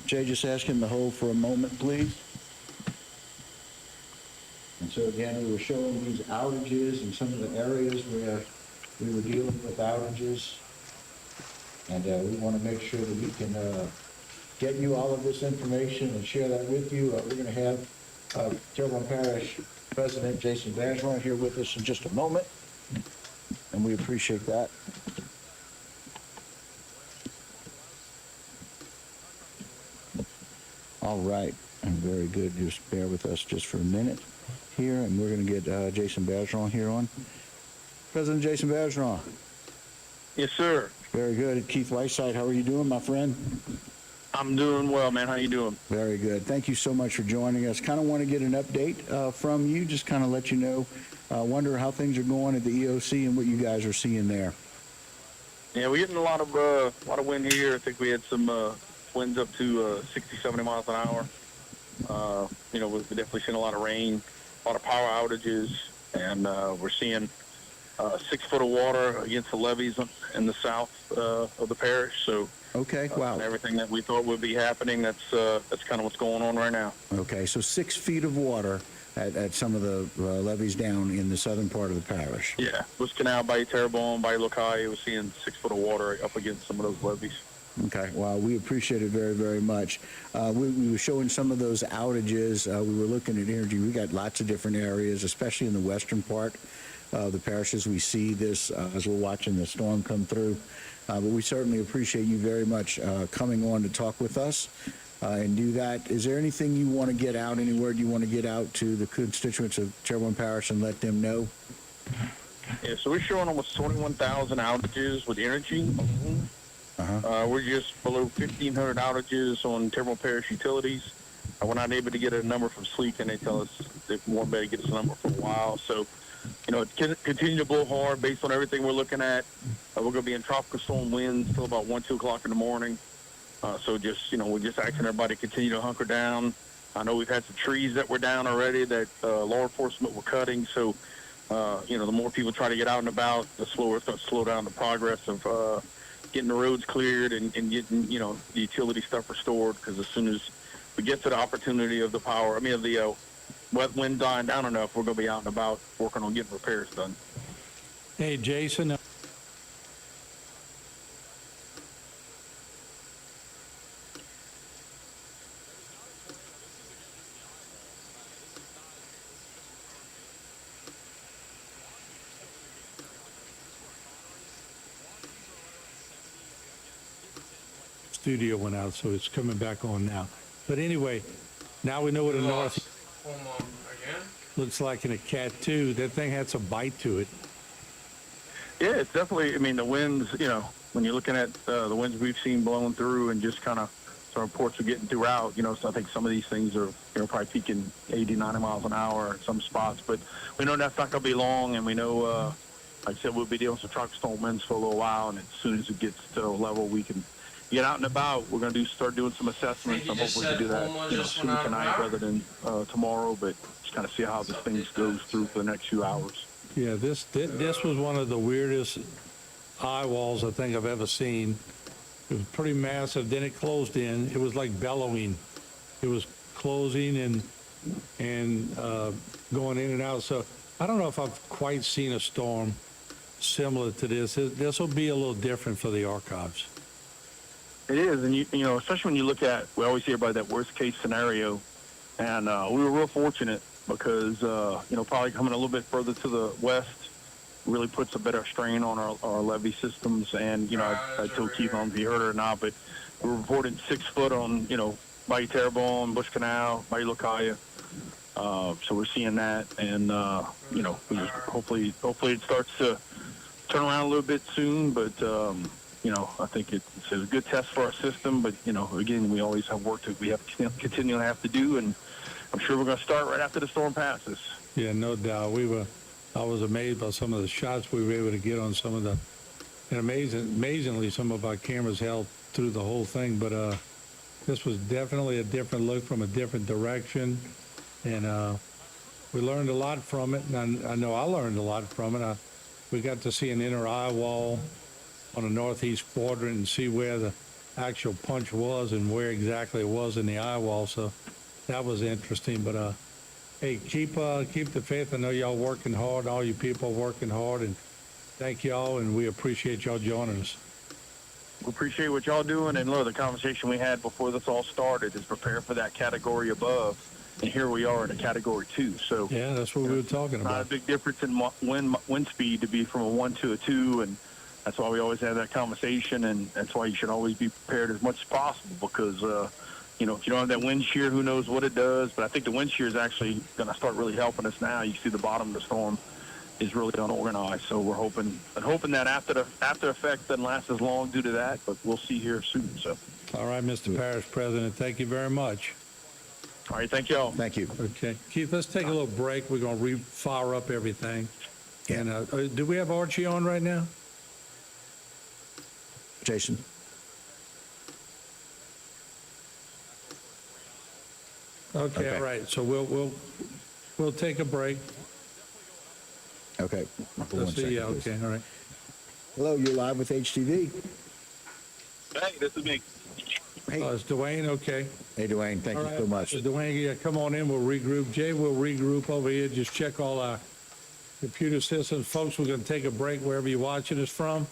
Jay, just ask him to hold for a moment, please. And so again, we were showing these outages in some of the areas where we were dealing with outages. And we want to make sure that we can get you all of this information and share that with you. We're going to have Terrebonne Parish President Jason Bazron here with us in just a moment. And we appreciate that. All right, and very good. Just bear with us just for a minute here, and we're going to get Jason Bergeron here on. President Jason Bergeron. Yes, sir. Very good. Keith Whiteside, how are you doing, my friend? I'm doing well, man. How you doing? Very good. Thank you so much for joining us. Kind of want to get an update from you, just kind of let you know. Wonder how things are going at the EOC and what you guys are seeing there. Yeah, we're getting a lot of wind here. I think we had some winds up to 60, 70 miles an hour. We've definitely seen a lot of rain, a lot of power outages, and we're seeing 6 foot of water against the levees in the south of the parish. So Okay, wow. And everything that we thought would be happening, that's kind of what's going on right now. Okay, so 6 feet of water at some of the levees down in the southern part of the parish. Yeah, Bush Canal, Bayou Terrebonne, Bayou Locaille was seeing 6 foot of water up against some of those levees. Okay, well, we appreciate it very, very much. We were showing some of those outages. We were looking at energy. We got lots of different areas, especially in the western part of the parishes. We see this as we're watching the storm come through. But we certainly appreciate you very much coming on to talk with us and do that. Is there anything you want to get out, any word you want to get out to the constituents of Terrebonne Parish and let them know? Yeah, so we're showing almost 21,000 outages with energy. We're just below 1,500 outages on Terrebonne Parish utilities. We're not able to get a number from Sleek, and they tell us they won't be able to get us a number for a while. So, it can continue to blow hard based on everything we're looking at. We're going to be in tropical storm winds till about 1, 2 o'clock in the morning. So just, we're just asking everybody to continue to hunker down. I know we've had some trees that were down already that law enforcement were cutting. So, the more people try to get out and about, the slower it's going to slow down the progress of getting the roads cleared and getting, the utility stuff restored. Because as soon as we get to the opportunity of the power, of the wind dying down enough, we're going to be out and about working on getting repairs done. Hey, Jason. Studio went out, so it's coming back on now. But anyway, now we know what a north looks like in a Cat 2. That thing had some bite to it. Yeah, it's definitely, the winds, when you're looking at the winds we've seen blowing through and just kind of some reports are getting throughout, so I think some of these things are, probably peaking 80, 90 miles an hour in some spots. But we know that's not going to be long, and we know, like I said, we'll be dealing with some tropical storm winds for a little while, and as soon as it gets to a level we can get out and about, we're going to start doing some assessments. I'm hoping we can do that soon tonight rather than tomorrow, but just kind of see how this thing goes through for the next few hours. Yeah, this was one of the weirdest eye walls I think I've ever seen. It was pretty massive. Then it closed in. It was like bellowing. It was closing and going in and out. So I don't know if I've quite seen a storm similar to this. This will be a little different for the archives. It is, and especially when you look at, we always hear about that worst case scenario, and we were real fortunate because probably coming a little bit further to the west really puts a better strain on our levee systems. And I told Keith on if he heard it or not, but we're reporting 6 foot on Bayou Terrebonne, Bush Canal, Bayou Locaille. So we're seeing that, and we just hopefully it starts to turn around a little bit soon, but. I think it's a good test for our system, but, again, we always have work that we have to continually have to do, and I'm sure we're going to start right after the storm passes. Yeah, no doubt. I was amazed by some of the shots we were able to get on some of and amazingly, some of our cameras held through the whole thing, but this was definitely a different look from a different direction, and we learned a lot from it, and I know I learned a lot from it. We got to see an inner eye wall on the northeast quadrant and see where the actual punch was and where exactly it was in the eye wall. So that was interesting. But hey, keep the faith. I know y'all working hard. All you people working hard, and thank y'all. And we appreciate y'all joining us. We appreciate what y'all doing. And look, the conversation we had before this all started is prepare for that category above. And here we are in a category 2. So yeah, that's what we were talking about. Not a big difference in wind speed to be from a 1 to a 2, and that's why we always have that conversation, and that's why you should always be prepared as much as possible because, if you don't have that wind shear, who knows what it does. But I think the wind shear is actually going to start really helping us now. You see the bottom of the storm is really unorganized. So we're hoping that after effects doesn't last as long due to that, but we'll see here soon. So. All right, Mr. Parish President, thank you very much. All right, thank y'all. Thank you. Okay. Keith, let's take a little break. We're going to fire up everything. Yeah. And do we have Archie on right now? Jason? Okay, all right. So we'll take a break. Okay. Let's see. Yeah, okay, all right. Hello, you're live with HTV. Hey, this is me. Hey, It's Dwayne, okay. hey, Dwayne, thank All you right. so much. Dwayne, yeah, come on in, we'll regroup. Jay, we'll regroup over here, just check all our computer systems. Folks, we're gonna take a break wherever you're watching us from,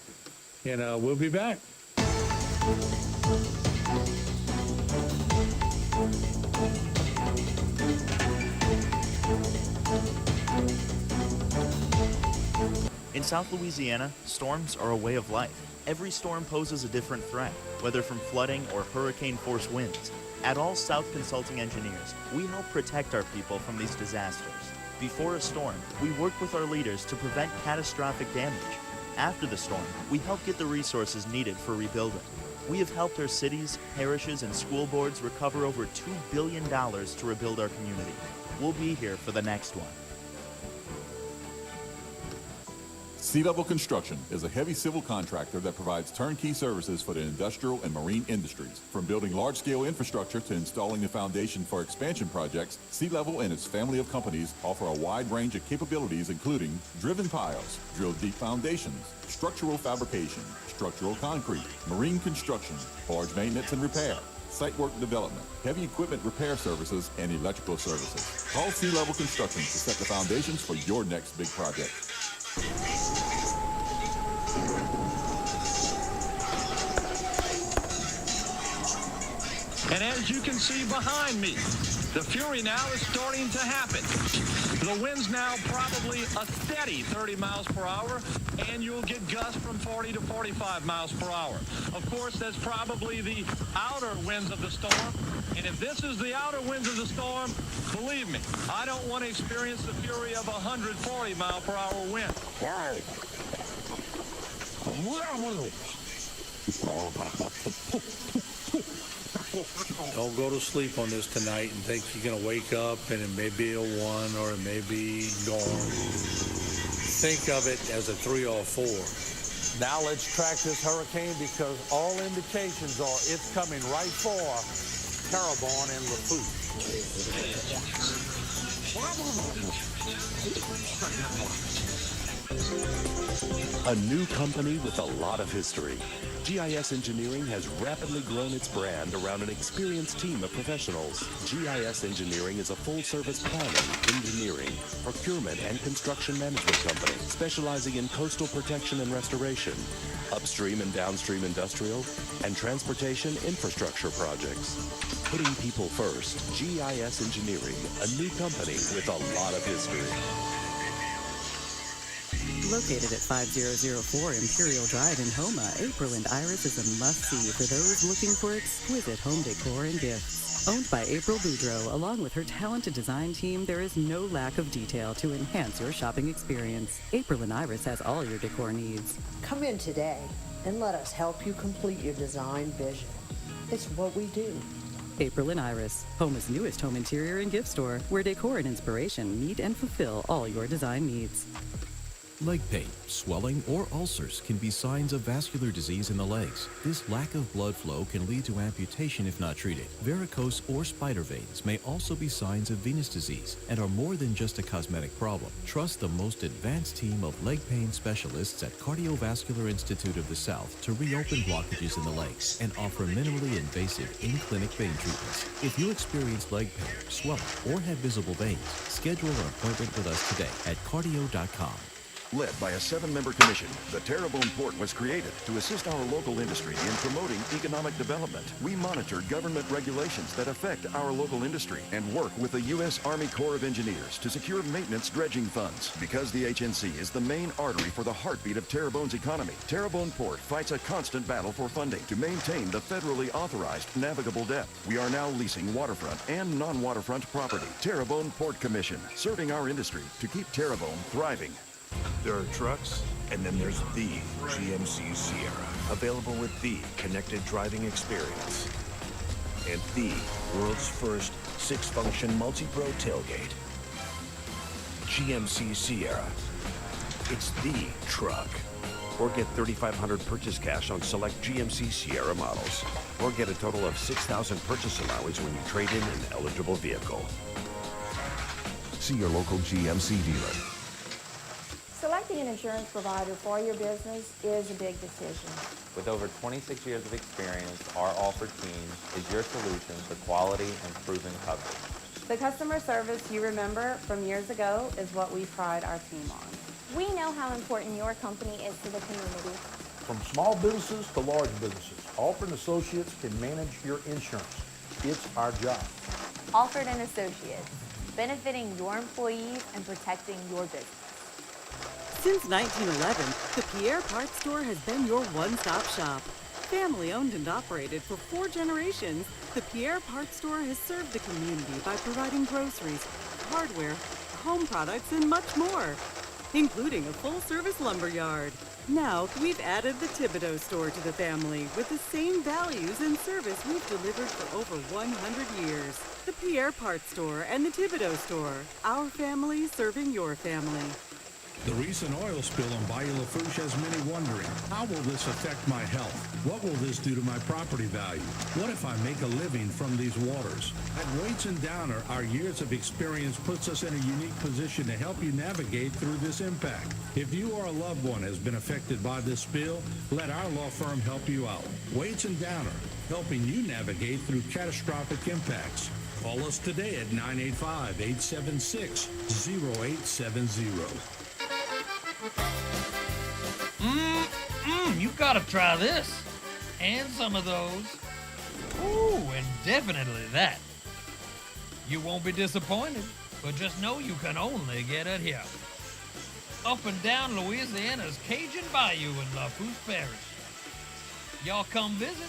and we'll be back. In South Louisiana, storms are a way of life. Every storm poses a different threat, whether from flooding or hurricane-force winds. At All South Consulting Engineers, we help protect our people from these disasters. Before a storm, we work with our leaders to prevent catastrophic damage. After the storm, we help get the resources needed for rebuilding. We have helped our cities, parishes, and school boards recover over $2 billion to rebuild our community. We'll be here for the next one. Sea Level Construction is a heavy civil contractor that provides turnkey services for the industrial and marine industries. From building large-scale infrastructure to installing the foundation for expansion projects, Sea Level and its family of companies offer a wide range of capabilities including driven piles, drill deep foundations, structural fabrication, structural concrete, marine construction, barge maintenance and repair, site work development, heavy equipment repair services, and electrical services. Call Sea Level Construction to set the foundations for your next big project. And as you can see behind me, the fury now is starting to happen. The wind's now probably a steady 30 miles per hour, and you'll get gusts from 40 to 45 miles per hour. Of course, that's probably the outer winds of the storm. And if this is the outer winds of the storm, believe me, I don't want to experience the fury of a 140 mile per hour wind. Don't go to sleep on this tonight and think you're gonna wake up and it may be a 1 or it may be gone. Think of it as a 3 or a 4. Now let's track this hurricane because all indications are it's coming right for Terrebonne and Lafourche. A new company with a lot of history. GIS Engineering has rapidly grown its brand around an experienced team of professionals. GIS Engineering is a full-service planning, engineering, procurement, and construction management company specializing in coastal protection and restoration, upstream and downstream industrial, and transportation infrastructure projects. Putting people first, GIS Engineering, a new company with a lot of history. Located at 5004 Imperial Drive in Houma, April and Iris is a must-see for those looking for exquisite home decor and gifts. Owned by April Boudreau, along with her talented design team, there is no lack of detail to enhance your shopping experience. April and Iris has all your decor needs. Come in today and let us help you complete your design vision. It's what we do. April and Iris, Homa's newest home interior and gift store, where decor and inspiration meet and fulfill all your design needs. Leg pain, swelling, or ulcers can be signs of vascular disease in the legs. This lack of blood flow can lead to amputation if not treated. Varicose or spider veins may also be signs of venous disease and are more than just a cosmetic problem. Trust the most advanced team of leg pain specialists at Cardiovascular Institute of the South to reopen blockages in the legs and offer minimally invasive in-clinic vein treatments. If you experience leg pain, swelling, or have visible veins, schedule an appointment with us today at cardio.com. Led by a 7-member commission, the Terrebonne Port was created to assist our local industry in promoting economic development. We monitor government regulations that affect our local industry and work with the U.S. Army Corps of Engineers to secure maintenance dredging funds. Because the HNC is the main artery for the heartbeat of Terrebonne's economy, Terrebonne Port fights a constant battle for funding to maintain the federally authorized navigable depth. We are now leasing waterfront and non-waterfront property. Terrebonne Port Commission, serving our industry to keep Terrebonne thriving. There are trucks, and then there's the GMC Sierra, available with the connected driving experience and the world's first 6-function multi-pro tailgate. GMC Sierra. It's the truck. Or get $3,500 purchase cash on select GMC Sierra models. Or get a total of $6,000 purchase allowance when you trade in an eligible vehicle. See your local GMC dealer. Select Selecting an insurance provider for your business is a big decision. With over 26 years of experience, our Alford team is your solution to quality and proven coverage. The customer service you remember from years ago is what we pride our team on. We know how important your company is to the community. From small businesses to large businesses, Alford & Associates can manage your insurance. It's our job. Alford & Associates, benefiting your employees and protecting your business. Since 1911, the Pierre Parts Store has been your one-stop shop. Family owned and operated for 4 generations, the Pierre Parts Store has served the community by providing groceries, hardware, home products, and much more, including a full-service lumber yard. Now, we've added the Thibodeau store to the family with the same values and service we've delivered for over 100 years. The Pierre Parts Store and the Thibodeau store, our family serving your family. The recent oil spill on Bayou Lafourche has many wondering, how will this affect my health? What will this do to my property value? What if I make a living from these waters? At Waits & Downer, our years of experience puts us in a unique position to help you navigate through this impact. If you or a loved one has been affected by this spill, let our law firm help you out. Waits & Downer, helping you navigate through catastrophic impacts. Call us today at 985-876-0870. You gotta try this. And some of those. Ooh, and definitely that. You won't be disappointed, but just know you can only get it here. Up and down Louisiana's Cajun Bayou in Lafourche Parish. Y'all come visit.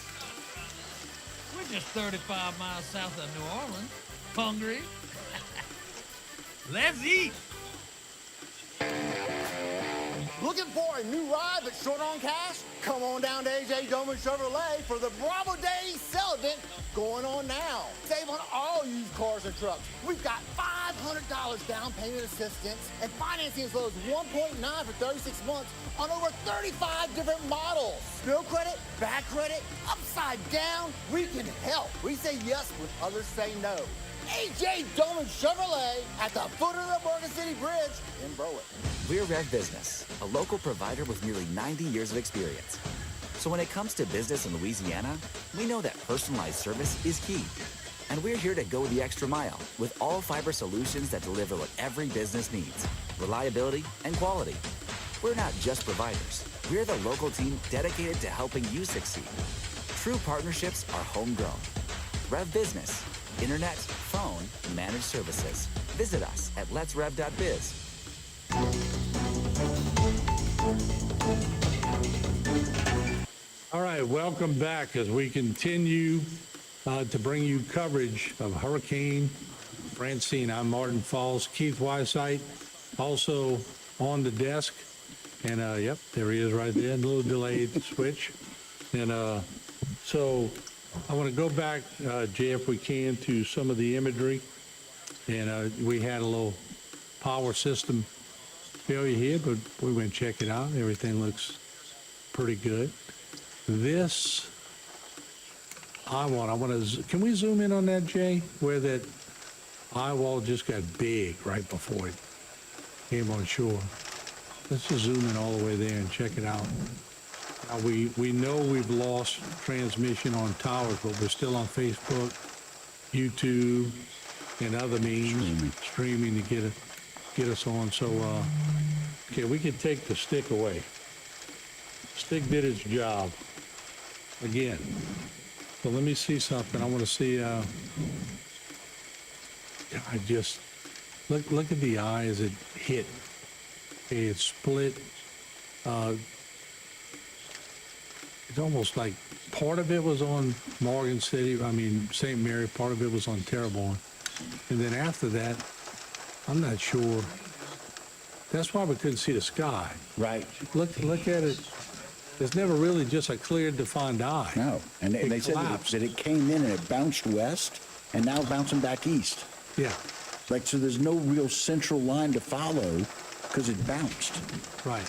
We're just 35 miles south of New Orleans. Hungry? Let's eat! Looking for a new ride but short on cash? Come on down to AJ Doman Chevrolet for the Bravo Day sale event going on now. Save on all used cars and trucks. We've got $500 down payment assistance and financing as low as 1.9 for 36 months on over 35 different models. No credit, bad credit, upside down, we can help. We say yes when others say no. AJ Doman Chevrolet at the foot of the Morgan City Bridge in Berwick. We're Rev Business, a local provider with nearly 90 years of experience. So when it comes to business in Louisiana, we know that personalized service is key. And we're here to go the extra mile with all fiber solutions that deliver what every business needs: reliability and quality. We're not just providers. We're the local team dedicated to helping you succeed. True partnerships are homegrown. Rev Business, internet, phone, managed services. Visit us at letsrev.biz. All right, welcome back as we continue to bring you coverage of Hurricane Francine. I'm Martin Falls, Keith Wysite, also on the desk. And, yep, there he is right there, a little delayed switch. And so I want to go back, Jay, if we can, to some of the imagery. And we had a little power system failure here, but we went and check it out. Everything looks pretty good. This, I want to, can we zoom in on that, Jay? Where that eye wall just got big right before it came on shore. Let's just zoom in all the way there and check it out. Now we know we've lost transmission on towers, but we're still on Facebook, YouTube, and other means, streaming to get us on. So, okay, we can take the stick away. Stick did its job again. So let me see something. I want to see. I just look at the eye as it hit. Okay, it split. It's almost like part of it was on Morgan City. I mean St. Mary. Part of it was on Terrebonne, and then after that, I'm not sure. That's why we couldn't see the sky. Right. Look at it. It's never really just a clear, defined eye. No, and they said that it came in and it bounced west, and now bouncing back east. Yeah. Like, so there's no real central line to follow because it bounced. Right.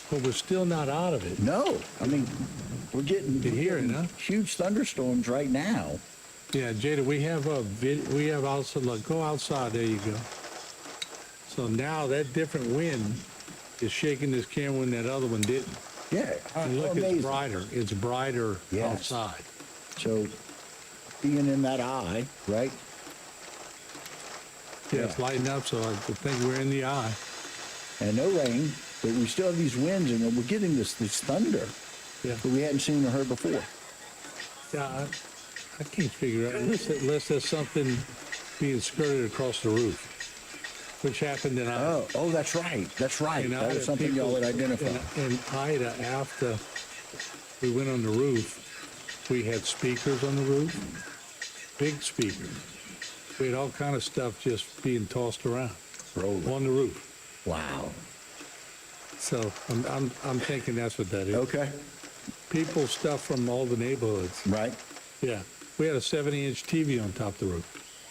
But we're still not out of it. No. I mean, we're getting huge thunderstorms right now. Yeah, Jada, we have a we have outside. Look, go outside. There you go. So now that different wind is shaking this camera when that other one didn't. Yeah. And look, amazing. it's brighter. It's brighter Yes. outside. So being in that eye, right? Yeah, it's lighting up, so I think we're in the eye. And no rain, but we still have these winds, and we're getting this thunder that we hadn't seen or heard before. Yeah, I can't figure out, unless there's something being skirted across the roof, which happened in Ida. Oh, that's right. That's right. In That Ida, was something y'all would identify. In Ida, after we went on the roof, we had speakers on the roof, big speakers. We had all kind of stuff just being tossed around on the roof. Wow. So I'm thinking that's what that is. Okay. People stuff from all the neighborhoods. Right. Yeah. We had a 70-inch TV on top of the roof.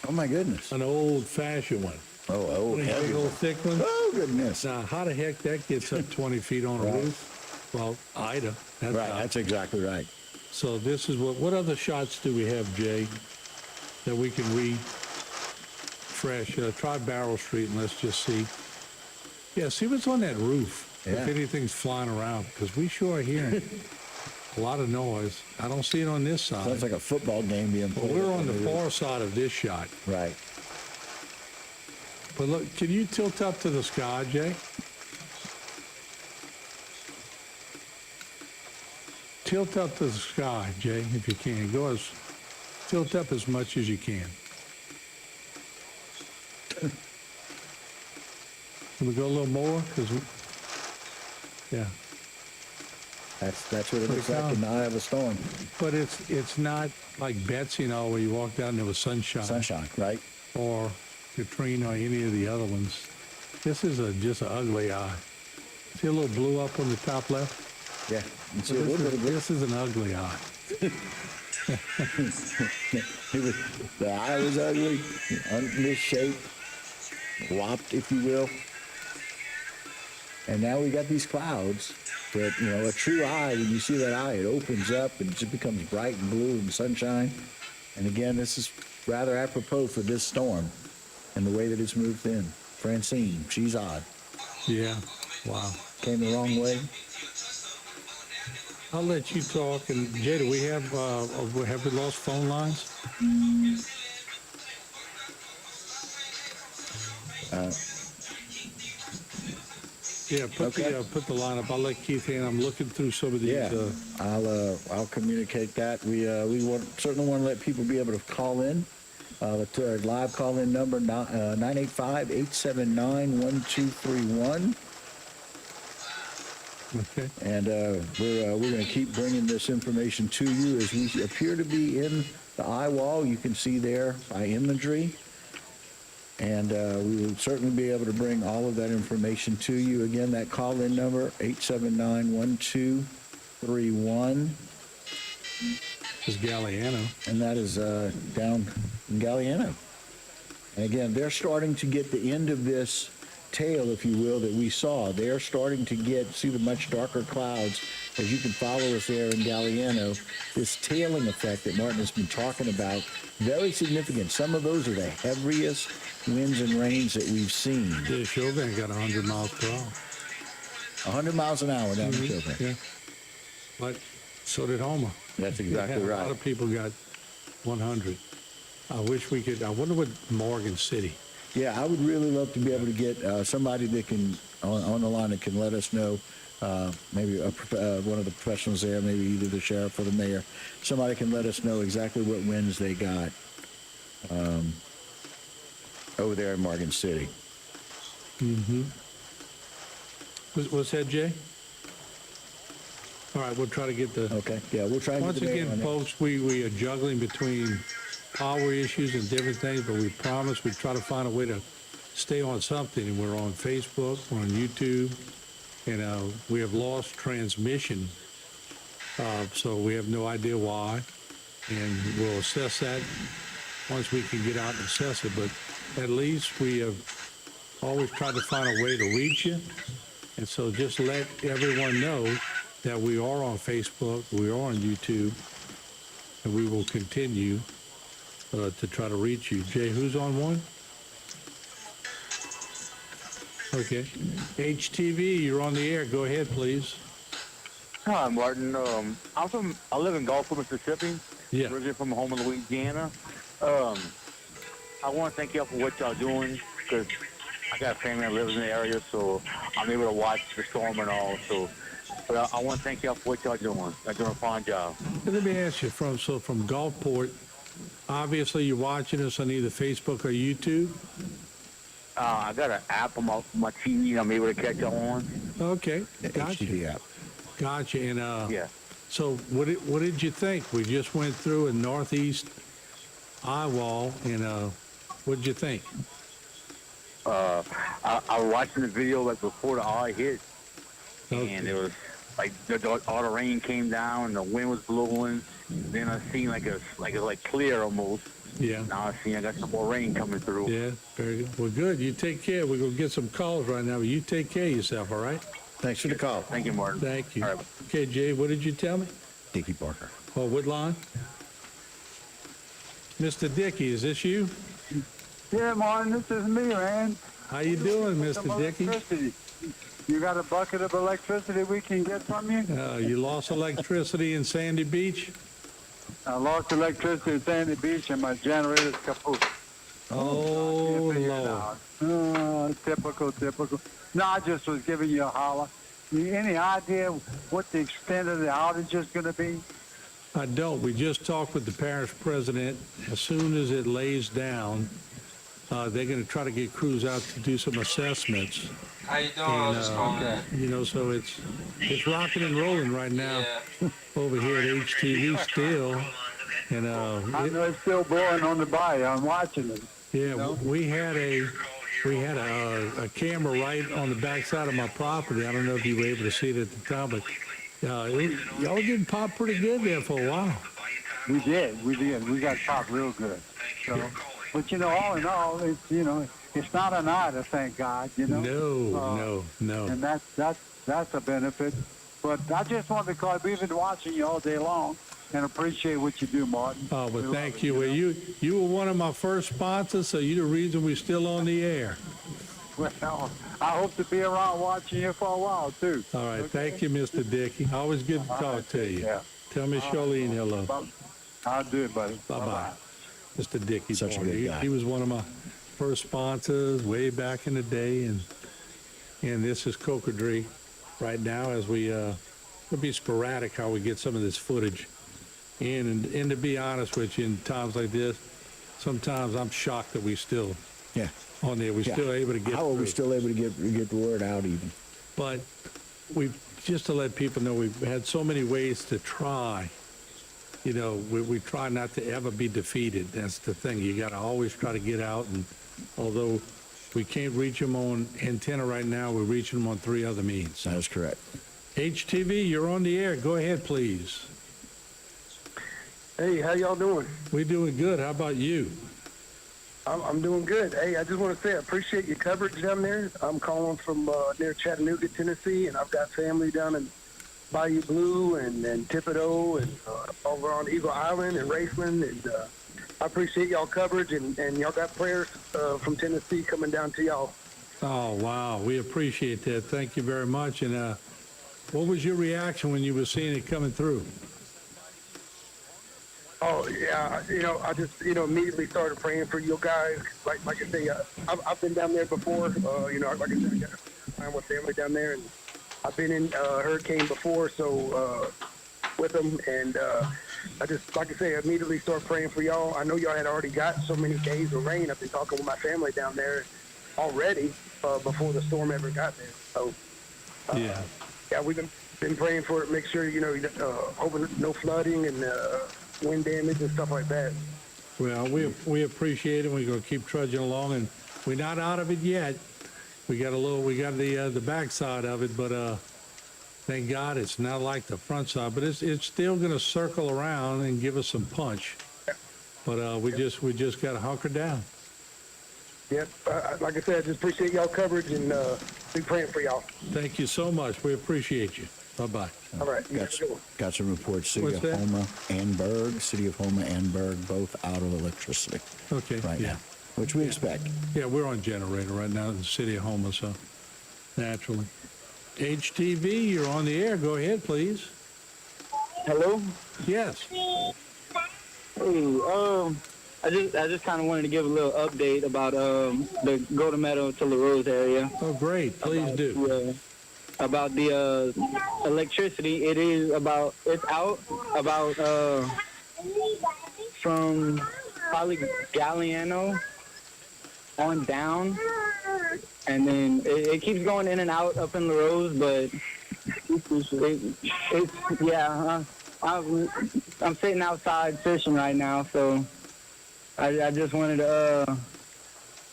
Oh my goodness. An old-fashioned one. Oh, One of these heavy big one. old thick ones. Oh goodness. Now, how the heck that gets up 20 feet on a Right. roof? Well, Ida. That's Right. how. That's exactly right. So this is what other shots do we have, Jay, that we can refresh? Try Barrel Street and let's just see. Yeah, see what's on that roof. Yeah. If anything's flying around, because we sure are hearing a lot of noise. I don't see it on this side. Sounds like a football game being But played. we're on the far side of this shot. Right. But look, can you tilt up to the sky, Jay? Tilt up to the sky, Jay, if you can. Tilt up as much as you can. Can we go a little more? Yeah. That's what it looks like in the eye of a storm. But it's not like Betsy and all where you walked out and there was sunshine. Sunshine, right? Or Katrina or any of the other ones. This is just an ugly eye. See a little blue up on the top left? Yeah. You see So a little bit of this is an ugly eye. The eye was ugly, misshaped, whopped, if you will. And now we got these clouds that, a true eye, when you see that eye, it opens up and it just becomes bright and blue and sunshine. And again, this is rather apropos for this storm and the way that it's moved in. Francine, she's odd. Yeah. Wow. Came the wrong way. I'll let you talk. And Jay, do we have we lost phone lines? Yeah, put the line up. I'll let Keith in. I'm looking through some of these. Yeah, I'll communicate that. We certainly want to let people be able to call in. To our live call-in number 985-879-1231. Okay. And we're going to keep bringing this information to you as we appear to be in the eye wall. You can see there by imagery. And we will certainly be able to bring all of that information to you. Again, that call-in number, 879-1231. Is Galliano. And that is down in Galliano. And again, they're starting to get the end of this tail, if you will, that we saw. They're starting to see the much darker clouds. As you can follow us there in Galliano, this tailing effect that Martin has been talking about, very significant. Some of those are the heaviest winds and rains that we've seen. Yeah, Chauvin got 100 miles per hour. 100 miles an hour down in Chauvin. Yeah. But so did Homer. That's exactly right. A lot of people got 100. I wonder what Morgan City. Yeah, I would really love to be able to get somebody that can, on the line, that can let us know, maybe one of the professionals there, maybe either the sheriff or the mayor, somebody can let us know exactly what winds they got over there in Morgan City. Mm-hmm. What's that, Jay? All right, we'll try to get the... Okay, yeah, we'll try to Once get the again, folks, we are juggling between power issues and different things, but we promise we try to find a way to stay on something. And we're on Facebook, we're on YouTube, and we have lost transmission, so we have no idea why. And we'll assess that once we can get out and assess it. But at least we have always tried to find a way to reach you. And so just let everyone know that we are on Facebook, we are on YouTube, and we will continue to try to reach you. Jay, who's on one? Okay. HTV, you're on the air. Go ahead, please. Hi, Martin. I live in Gulfport, Mississippi. Yeah. Originally from home in Louisiana. I want to thank y'all for what y'all doing because I got a family that lives in the area, so I'm able to watch the storm and all. So, but I want to thank y'all for what y'all doing. Y'all doing a fine job. Let me ask you, from Gulfport, obviously you're watching us on either Facebook or YouTube. I got an app on my TV. I'm able to catch y'all on. Okay, gotcha. HTV app. Gotcha. And Yeah. so what did you think? We just went through a northeast eye wall, and what did you think? I was watching the video like before the eye hit, and it was like all the rain came down and the wind was blowing. Then I seen like clear almost. Yeah. Now I got some more rain coming through. Yeah, very good. Well, good. You take care. We're going to get some calls right now, but you take care of yourself, all right? Thanks for the call. Thank you, Martin. Thank you. All right. Okay, Jay, what did you tell me? Dickie Parker. Oh, Woodlawn? Mr. Dickey, is this you? Yeah, Martin, this is me, man. How you doing, Mr. Dickey? Electricity. You got a bucket of electricity we can get from you? You lost electricity in Sandy Beach? I lost electricity at Sandy Beach and my generator's kaput. Oh, Lord. Oh, typical. No, I just was giving you a holler. Any idea what the extent of the outage is going to be? I don't. We just talked with the parish president. As soon as it lays down, they're going to try to get crews out to do some assessments. How you doing? I was just calling in. You know, so it's rocking and rolling right now over here at HTV still. And I know it's still blowing on the bayou. I'm watching it. Yeah, we had a camera right on the backside of my property. I don't know if you were able to see it at the time, but y'all getting popped pretty good there for a while. We did. We got popped real good. So, but all in all, it's not an ida, thank God. No. And that's a benefit. But I just wanted to call. We've been watching you all day long, and appreciate what you do, Martin. Oh, well, thank you. Well, you were one of my first sponsors, so you're the reason we're still on the air. Well, I hope to be around watching you for a while, too. All right. Thank you, Mr. Dickey. Always good to talk to you. Yeah. Tell Miss Charlene hello. I'll do it, buddy. Bye-bye. Mr. Dickey. Such a good guy. He was one of my first sponsors way back in the day, and this is Cocodrie right now as it'll be sporadic how we get some of this footage in. And to be honest with you, in times like this, sometimes I'm shocked that we still on there. We're still able to get How are we through. still able to get the word out even? But just to let people know, we've had so many ways to try. We try not to ever be defeated. That's the thing. You got to always try to get out. And although we can't reach them on antenna right now, we're reaching them on 3 other means. That is correct. HTV, you're on the air. Go ahead, please. Hey, how y'all doing? We're doing good. How about you? I'm doing good. Hey, I just want to say I appreciate your coverage down there. I'm calling from near Chattanooga, Tennessee, and I've got family down in Bayou Blue and Thibodaux and over on Eagle Island and Raceland. And I appreciate y'all coverage, and y'all got prayers from Tennessee coming down to y'all. Oh, wow. We appreciate that. Thank you very much. And what was your reaction when you were seeing it coming through? Oh, yeah, I just, immediately started praying for you guys. Like I say, I've been down there before. Like I said, I got my family down there, and I've been in hurricane before, so with them, and I just, like I say, immediately start praying for y'all. I know y'all had already got so many days of rain. I've been talking with my family down there already before the storm ever got there. So, yeah, we've been praying for it. Make sure, hoping no flooding and wind damage and stuff like that. Well, we appreciate it. We're going to keep trudging along, and we're not out of it yet. We got the backside of it, but thank God it's not like the front side. But it's still going to circle around and give us some punch. But we just got to hunker down. Yep. Like I said, I just appreciate y'all coverage and be praying for y'all. Thank you so much. We appreciate you. Bye-bye. All right. Got some reports. City of Houma and Berg, both out of electricity. Okay. Right now, which we expect. Yeah, we're on generator right now in the city of Houma, so. Naturally. HTV, you're on the air. Go ahead, please. Hello? Yes. Hey, I just kind of wanted to give a little update about the Golden Meadow to LaRose area. Oh, great. Please do. About the electricity, it's out about from probably Galliano on down, and then it keeps going in and out up in LaRose, but I'm sitting outside fishing right now, so I just wanted to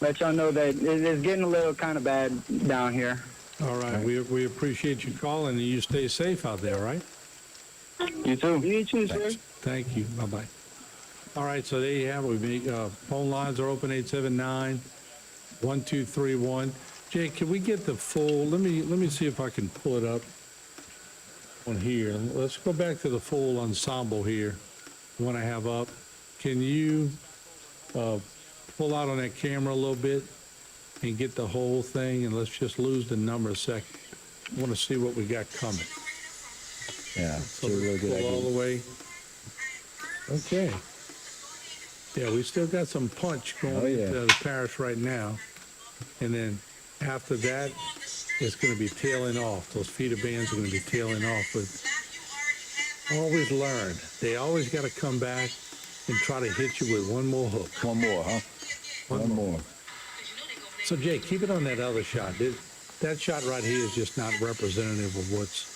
let y'all know that it's getting a little kind of bad down here. All right. We appreciate you calling, and you stay safe out there, right? You too. You too, sir. Thank you. Bye-bye. All right, so there you have it. We make, phone lines are open, 879-1231. Jay, can we get the full, let me see if I can pull it up on here. Let's go back to the full ensemble here, the one I have up. Can you pull out on that camera a little bit and get the whole thing, and let's just lose the number a second. I want to see what we got coming. Yeah, So we'll pull all the way. Okay. Yeah, we still got some punch going into the parish right now. And then after that, it's going to be tailing off. Those feeder bands are going to be tailing off. But always learn. They always got to come back and try to hit you with one more hook. One more, huh? One more. So, Jay, keep it on that other shot. That shot right here is just not representative of what's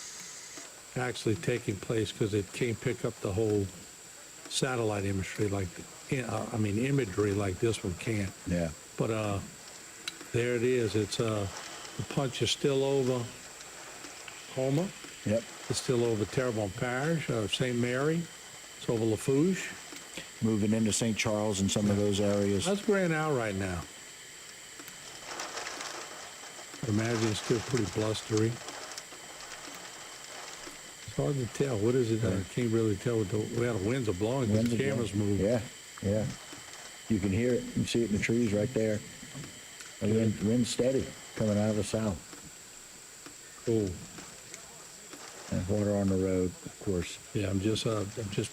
actually taking place because it can't pick up the whole satellite imagery imagery like this one can. Yeah. But there it is. It's the punch is still over Homer. Yep. It's still over Terrebonne Parish, St. Mary. It's over Lafourche. Moving into St. Charles and some of those areas. That's Grand Isle right now. I imagine it's still pretty blustery. It's hard to tell. What is it? I can't really tell what the winds are blowing because the camera's moving. Yeah, yeah. You can hear it. You can see it in the trees right there. The wind's steady coming out of the south. Cool. And water on the road, of course. Yeah, I'm just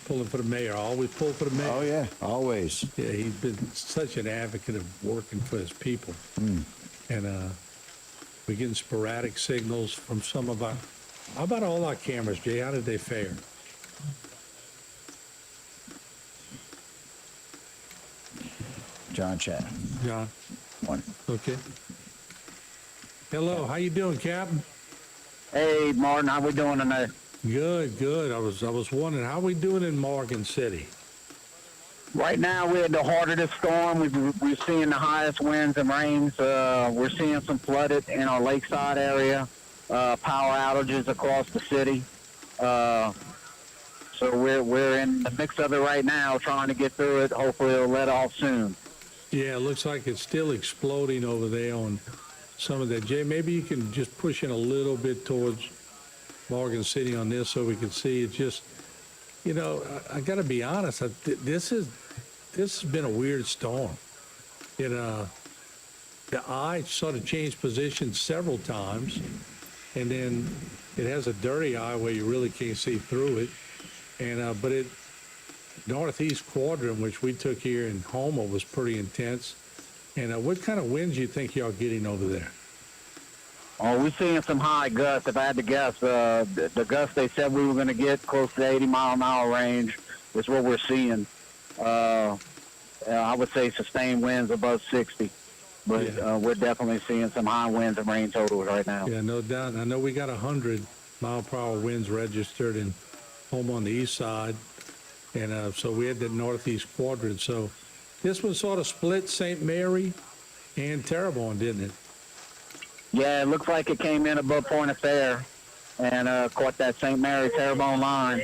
pulling for the mayor. I always pull for the mayor. Oh, yeah, always. Yeah, he's been such an advocate of working for his people. Mm. And we're getting sporadic signals from some of our... How about all our cameras, Jay? How did they fare? John Chat. John. One. Okay. Hello, how you doing, Captain? Hey, Martin, how we doing tonight? Good, good. I was wondering, how we doing in Morgan City? Right now, we're at the heart of the storm. We're seeing the highest winds and rains. We're seeing some flooded in our lakeside area, power outages across the city. So we're in the mix of it right now, trying to get through it. Hopefully, it'll let off soon. Yeah, it looks like it's still exploding over there on some of that. Jay, maybe you can just push in a little bit towards Morgan City on this so we can see. It's just, you know, I got to be honest. This has been a weird storm. The eye sort of changed position several times, and then it has a dirty eye where you really can't see through it. And but it northeast quadrant, which we took here in Houma, was pretty intense. And what kind of winds do you think y'all getting over there? Oh, we're seeing some high gusts. If I had to guess, the gusts they said we were going to get close to 80-mile-an-hour range is what we're seeing. I would say sustained winds above 60. But we're definitely seeing some high winds and rain totals right now. Yeah, no doubt. I know we got 100-mile-per-hour winds registered in Houma on the east side. And so we had the northeast quadrant. So this one sort of split St. Mary and Terrebonne, didn't it? Yeah, it looks like it came in above Point of Fair and caught that St. Mary Terrebonne line.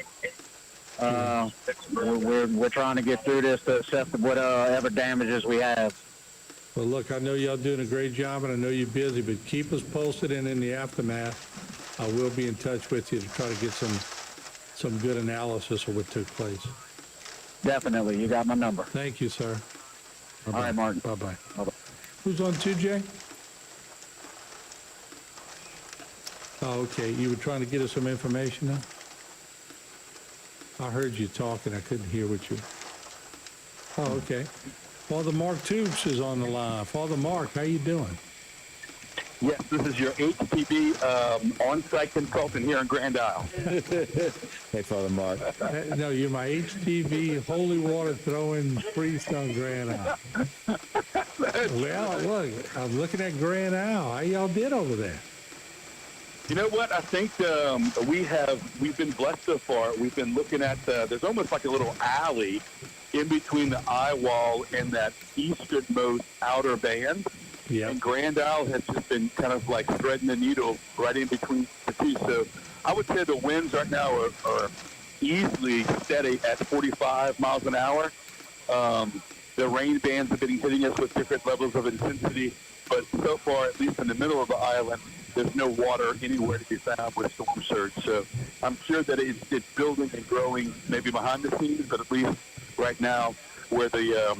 We're trying to get through this to assess whatever damages we have. Well, look, I know y'all doing a great job, and I know you're busy, but keep us posted, and in the aftermath, I will be in touch with you to try to get some good analysis of what took place. Definitely. You got my number. Thank you, sir. Bye-bye. All right, Martin. Bye-bye. Bye-bye. Who's on 2, Jay? Oh, okay. You were trying to get us some information now? I heard you talking. I couldn't hear what you... Oh, okay. Father Mark Tubes is on the line. Father Mark, how you doing? Yes, this is your HPB on-site consultant here in Grand Isle. Hey, Father Mark. No, you're my HTV holy water throwing priest on Grand Isle. Well, look, I'm looking at Grand Isle. How y'all did over there? You know what? I think we've been blessed so far. We've been looking at there's almost like a little alley in between the eye wall and that easternmost outer band. Yeah. And Grand Isle has just been kind of like threading the needle right in between the two. So I would say the winds right now are easily steady at 45 miles an hour. The rain bands have been hitting us with different levels of intensity, but so far, at least in the middle of the island, there's no water anywhere to be found with storm surge. So I'm sure that it's building and growing maybe behind the scenes, but at least right now where the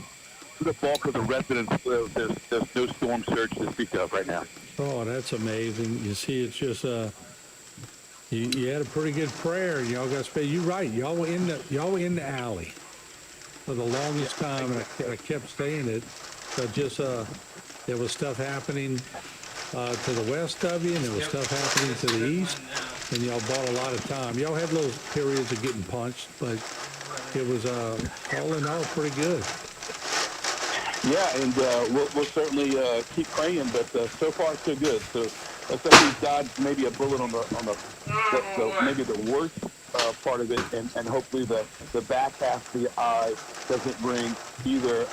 bulk of the residents live, there's no storm surge to speak of right now. Oh, that's amazing. You see, it's just you had a pretty good prayer. Y'all got to spend. You're right. Y'all were in the alley for the longest time, and I kept saying it. But just there was stuff happening to the west of you, and there was stuff happening to the east, and y'all bought a lot of time. Y'all had those periods of getting punched, but it was all in all pretty good. Yeah, and we'll certainly keep praying, but so far so good. So let's say we've dodged maybe a bullet on the maybe the worst part of it, and hopefully the back half of the eye doesn't bring either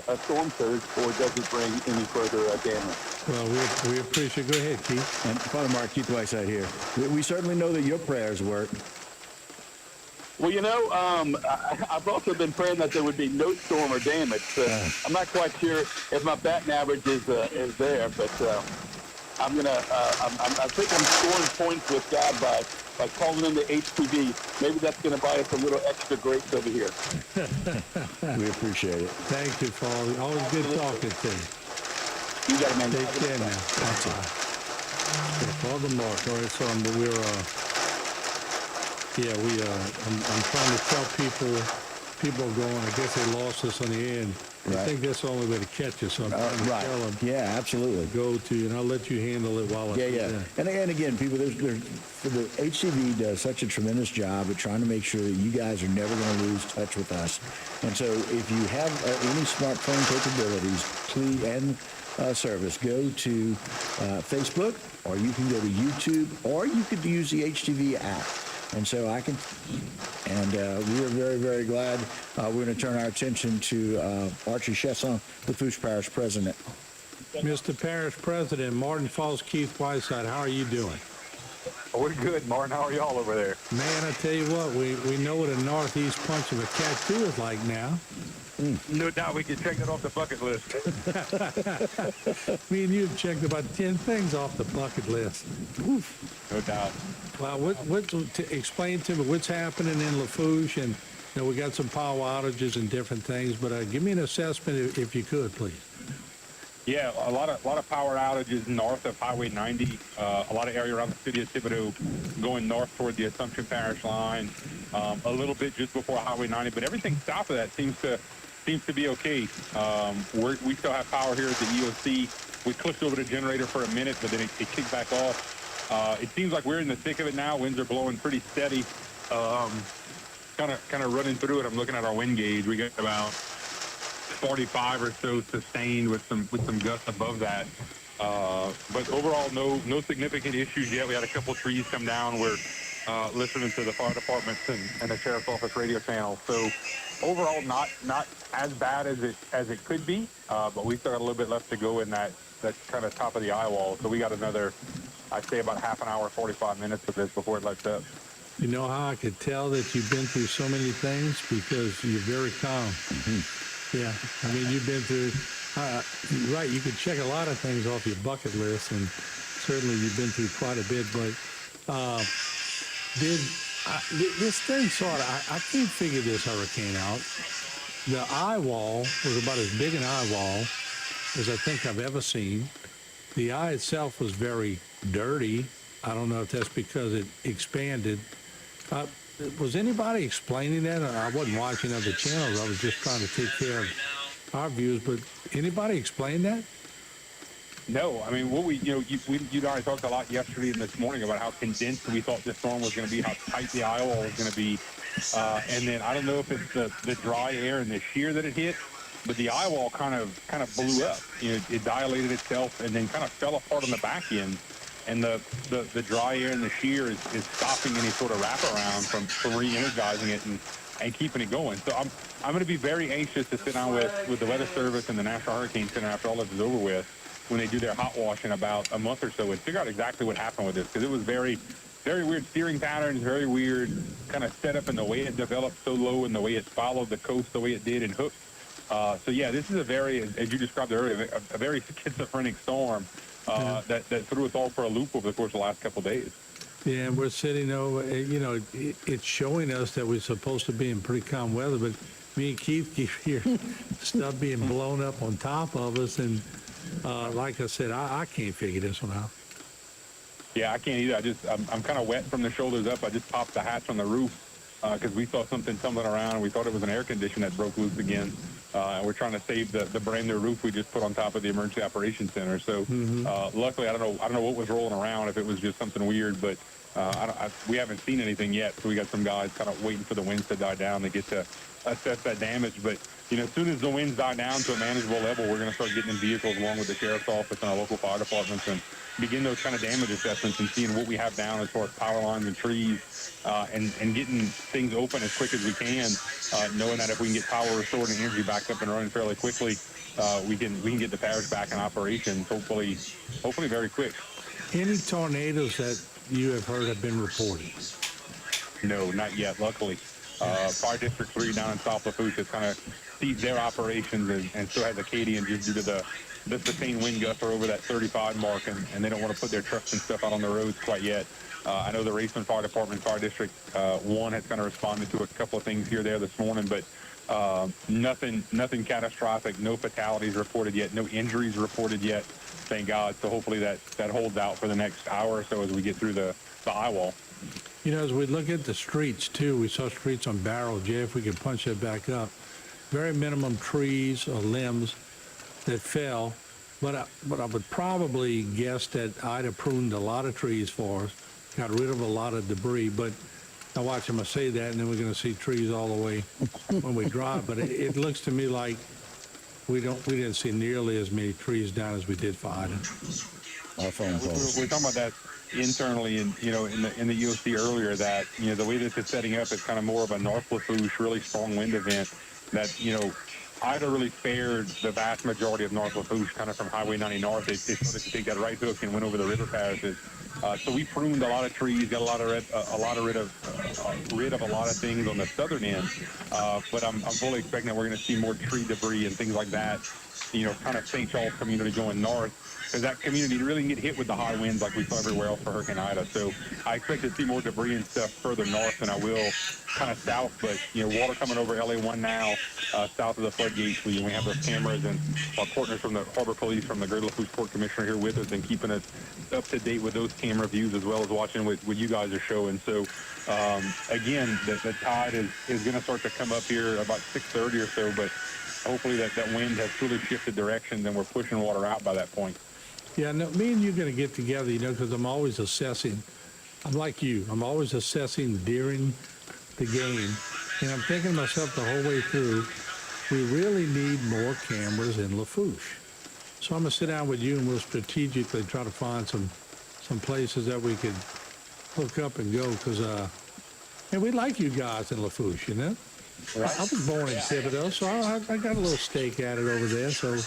a storm surge or doesn't bring any further damage. Well, we appreciate. Go ahead, Keith. And Father Mark, Keith Whiteside here. We certainly know that your prayers work. Well, you know, I've also been praying that there would be no storm or damage. I'm not quite sure if my batting average is there, but I'm gonna. I think I'm scoring points with God by calling in the HTV. Maybe that's gonna buy us a little extra grace over here. We appreciate it. Thank you, Father. Always good talking to you. You got it, man. Take care now. Bye-bye. Father Mark. All right, so we're. Yeah, I'm trying to tell people are going, I guess they lost us on the end. Right. I think that's the only way to catch us. So I'm trying to tell them. Yeah, absolutely. Go to, and I'll let you handle it while I And again, people, there's the HCV does such a tremendous job at trying to make sure that you guys are never going to lose touch with us. And so if you have any smartphone capabilities, please, and service, go to Facebook, or you can go to YouTube, or you could use the HTV app. And so we are very, very glad. We're going to turn our attention to Archie Chesson, the Lafourche Parish President. Mr. Parish President, Martin Falls, Keith Whiteside, how are you doing? We're good, Martin. How are y'all over there? Man, I tell you what, we know what a northeast punch of a cat is like now. No doubt we can check that off the bucket list. Me and you have checked about 10 things off the bucket list. Oof. No doubt. Well, explain to me what's happening in Lafourche, and we got some power outages and different things, but give me an assessment if you could, please. Yeah, a lot of power outages north of Highway 90. A lot of area around the city of Thibodaux going north toward the Assumption Parish line. A little bit just before Highway 90, but everything south of that seems to be okay. We still have power here at the EOC. We pushed over the generator for a minute, but then it kicked back off. It seems like we're in the thick of it now. Winds are blowing pretty steady. Kind of running through it. I'm looking at our wind gauge. We got about 45 or so sustained with some gusts above that. But overall, no significant issues yet. We had a couple trees come down. We're listening to the fire departments and the sheriff's office radio channel. So overall, not as bad as it could be. But we still got a little bit left to go in that kind of top of the eye wall. So we got another, I'd say, about half an hour, 45 minutes of this before it lets up. You know how I could tell that you've been through so many things? Because you're very calm. Mm-hmm. Yeah, I mean, you've been through, right, you could check a lot of things off your bucket list, and certainly you've been through quite a bit, but this thing I can't figure this hurricane out. The eye wall was about as big an eye wall as I think I've ever seen. The eye itself was very dirty. I don't know if that's because it expanded. Was anybody explaining that? I wasn't watching other channels. I was just trying to take care of our views, but anybody explain that? No, I mean, what you and I talked a lot yesterday and this morning about how condensed we thought this storm was going to be, how tight the eye wall was going to be. And then I don't know if it's the dry air and the shear that it hit, but the eye wall kind of blew up. It dilated itself and then kind of fell apart on the back end. And the dry air and the shear is stopping any sort of wraparound from re-energizing it and keeping it going. So I'm going to be very anxious to sit down with the Weather Service and the National Hurricane Center after all this is over with, when they do their hot wash in about a month or so, and figure out exactly what happened with this, because it was very, very weird steering patterns, very weird kind of setup, and the way it developed so low and the way it followed the coast the way it did and hooked. So yeah, this is a very, as you described earlier, a very schizophrenic storm that threw us all for a loop over the course of the last couple of days. Yeah, and we're sitting over, it's showing us that we're supposed to be in pretty calm weather, but me and Keith keep hearing stuff being blown up on top of us, and like I said, I can't figure this one out. Yeah, I can't either. I'm kind of wet from the shoulders up. I just popped the hatch on the roof because we saw something tumbling around, and we thought it was an air conditioner that broke loose again. And we're trying to save the brand new roof we just put on top of the Emergency Operations Center. So luckily, I don't know what was rolling around, if it was just something weird, but we haven't seen anything yet. So we got some guys kind of waiting for the winds to die down to get to assess that damage. But as soon as the winds die down to a manageable level, we're going to start getting in vehicles along with the sheriff's office and our local fire departments and begin those kind of damage assessments and seeing what we have down as far as power lines and trees, and getting things open as quick as we can, knowing that if we can get power restored and energy back up and running fairly quickly, we can get the parish back in operation, hopefully very quick. Any tornadoes that you have heard have been reported? No, not yet, luckily. Fire District 3 down in South Lafourche has kind of ceased their operations, and so has Acadian, just due to the sustained wind gusts are over that 35 mark, and they don't want to put their trucks and stuff out on the roads quite yet. I know the Raceland Fire Department, Fire District 1 has kind of responded to a couple of things here there this morning, but nothing catastrophic, no fatalities reported yet, no injuries reported yet, thank God. So hopefully that holds out for the next hour or so as we get through the eye wall. As we look at the streets, too, we saw streets on Barrel. Jay, if we could punch that back up. Very minimum trees or limbs that fell. But I would probably guess that Ida pruned a lot of trees for us, got rid of a lot of debris. But now watch him say that, and then we're going to see trees all the way when we drive. But it looks to me like we didn't see nearly as many trees down as we did for Ida. We're talking about that internally, and in the EOC earlier, that the way that it's setting up is kind of more of a North Lafourche really strong wind event that Ida really spared the vast majority of North Lafourche, kind of from Highway 90 north. They started to take that right hook and went over the river parishes. So we pruned a lot of trees, got rid of a lot of things on the southern end. But I'm fully expecting that we're going to see more tree debris and things like that. Kind of St. Charles community going north, because that community really didn't get hit with the high winds like we saw everywhere else for Hurricane Ida. So I expect to see more debris and stuff further north than I will kind of south. But water coming over LA1 now, south of the floodgates. We have those cameras, and our partners from the Harbor Police, from the Greater Lafourche Port Commissioner here with us, and keeping us up to date with those camera views, as well as watching what you guys are showing. So again, the tide is going to start to come up here about 6:30 or so, but hopefully that wind has truly shifted direction, and we're pushing water out by that point. Yeah, no, me and you are going to get together, because I'm always assessing. I'm like you. I'm always assessing during the game. And I'm thinking to myself the whole way through, we really need more cameras in Lafourche. So I'm going to sit down with you, and we'll strategically try to find some places that we could hook up and go, because we like you guys in Lafourche, Right. I was born in Thibodeau, so I got a little stake at it over there, so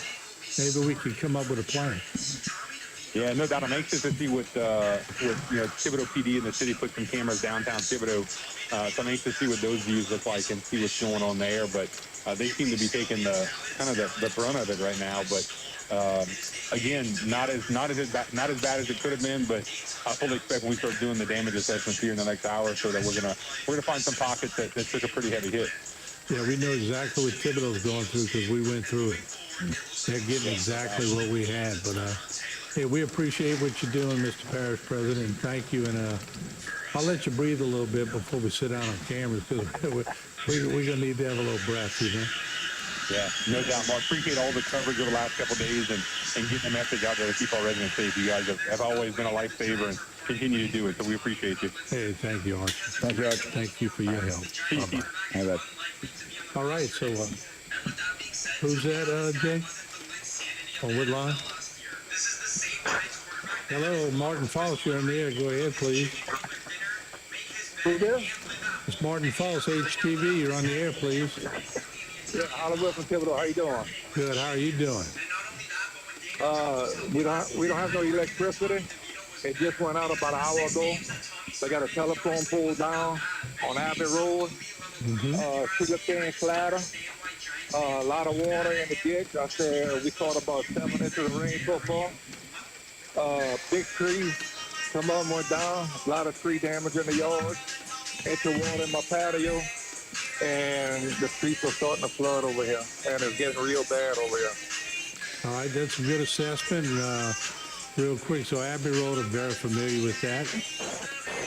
maybe we could come up with a plan. Yeah, no doubt. I'm anxious to see what Thibodeau PD and the city put some cameras downtown Thibodeau. So I'm anxious to see what those views look like and see what's going on there. But they seem to be taking the brunt of it right now. But again, not as bad as it could have been. But I fully expect when we start doing the damage assessments here in the next hour or so that we're gonna find some pockets that took a pretty heavy hit. Yeah, we know exactly what Thibodeau's going through because we went through it. They're getting exactly what we had, but Hey, we appreciate what you're doing, Mr. Parish President, and thank you. And I'll let you breathe a little bit before we sit down on camera because we're going to need to have a little breath, you know? Yeah, no doubt, Mark. Appreciate all the coverage over the last couple of days and getting the message out there to keep our residents safe. You guys have always been a lifesaver and continue to do it, so we appreciate you. Hey, thank you, Archie. Thank you, Archie. Thank you for your help. Bye-bye. All right. All right, so who's that, Jay? On what line? Hello, Martin Falls, you're on the air. Go ahead, please. Who's there? It's Martin Falls, HTV. You're on the air, please. Yeah, Hollywood from Thibodeau. How you doing? Good. How are you doing? We don't have no electricity. It just went out about an hour ago. They got a telephone pole down on Abbey Road. Sugarcane clatter. A lot of water in the ditch. I said we caught about 7 inches of rain so far. Big trees. Some of them went down. A lot of tree damage in the yard. Inch of water in my patio. And the streets are starting to flood over here. And it's getting real bad over here. All right, that's a good assessment. Real quick, so Abbey Road, I'm very familiar with that.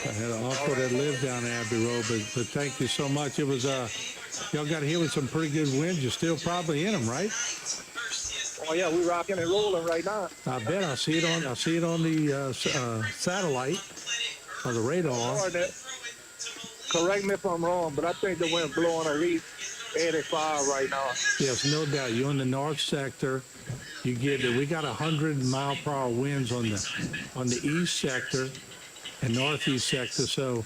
I had an uncle that lived down Abbey Road, but thank you so much. It was, y'all got hit with some pretty good winds. You're still probably in them, right? Oh yeah, we're rocking and rolling right now. I bet. I see it on the satellite or the radar. Correct me if I'm wrong, but I think the wind blowing at least 85 right now. Yes, no doubt. You're in the north sector. You get it. We got 100-mile-per-hour winds on the east sector and northeast sector. So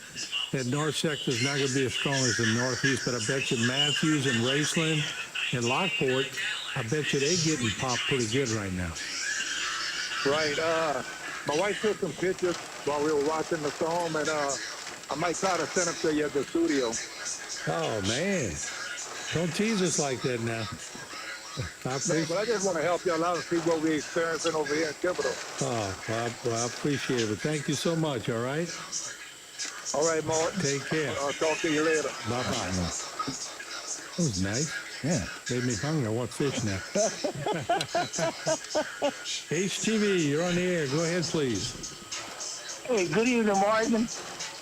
that north sector is not going to be as strong as the northeast. But I bet you Matthews and Raceland and Lockport, I bet you they getting popped pretty good right now. Right. My wife took some pictures while we were watching the storm, and I might try to send them to you at the studio. Oh, man. Don't tease us like that now. But I just want to help y'all out and see what we're experiencing over here in Thibodeau. Oh, well, I appreciate it. But thank you so much, all right? All right, Mark. Take care. I'll talk to you later. Bye-bye. That was nice. Yeah. Made me hungry. I want fish now. HTV, you're on the air. Go ahead, please. Hey, good evening, Martin.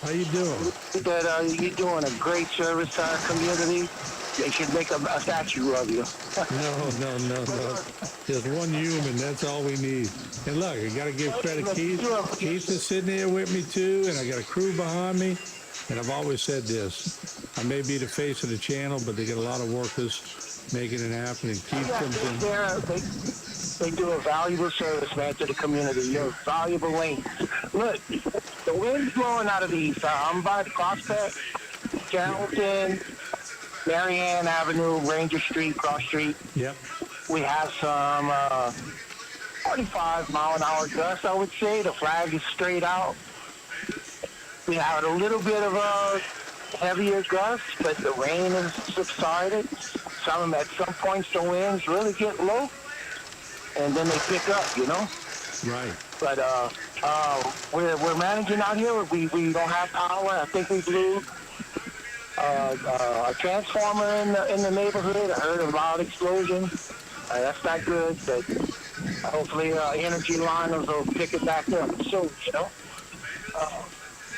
How you doing? That you're doing a great service to our community. They should make a statue of you. No. Just one human. That's all we need. And look, I got to give credit to Keith. Keith is sitting here with me, too, and I got a crew behind me. And I've always said this. I may be the face of the channel, but they get a lot of workers making it happen. And Keith comes in. They do a valuable service, man, to the community. You're a valuable link. Look, the wind's blowing out of the east. I'm by the Prospect, Carrollton, Marianne Avenue, Ranger Street, Cross Street. Yep. We have some 45-mile-an-hour gusts, I would say. The flag is straight out. We had a little bit of a heavier gust, but the rain has subsided. At some points, the winds really get low, and then they pick up, you know? Right. But we're managing out here. We don't have power. I think we blew a transformer in the neighborhood. I heard a loud explosion. That's not good, but hopefully energy liners will pick it back up soon, you know?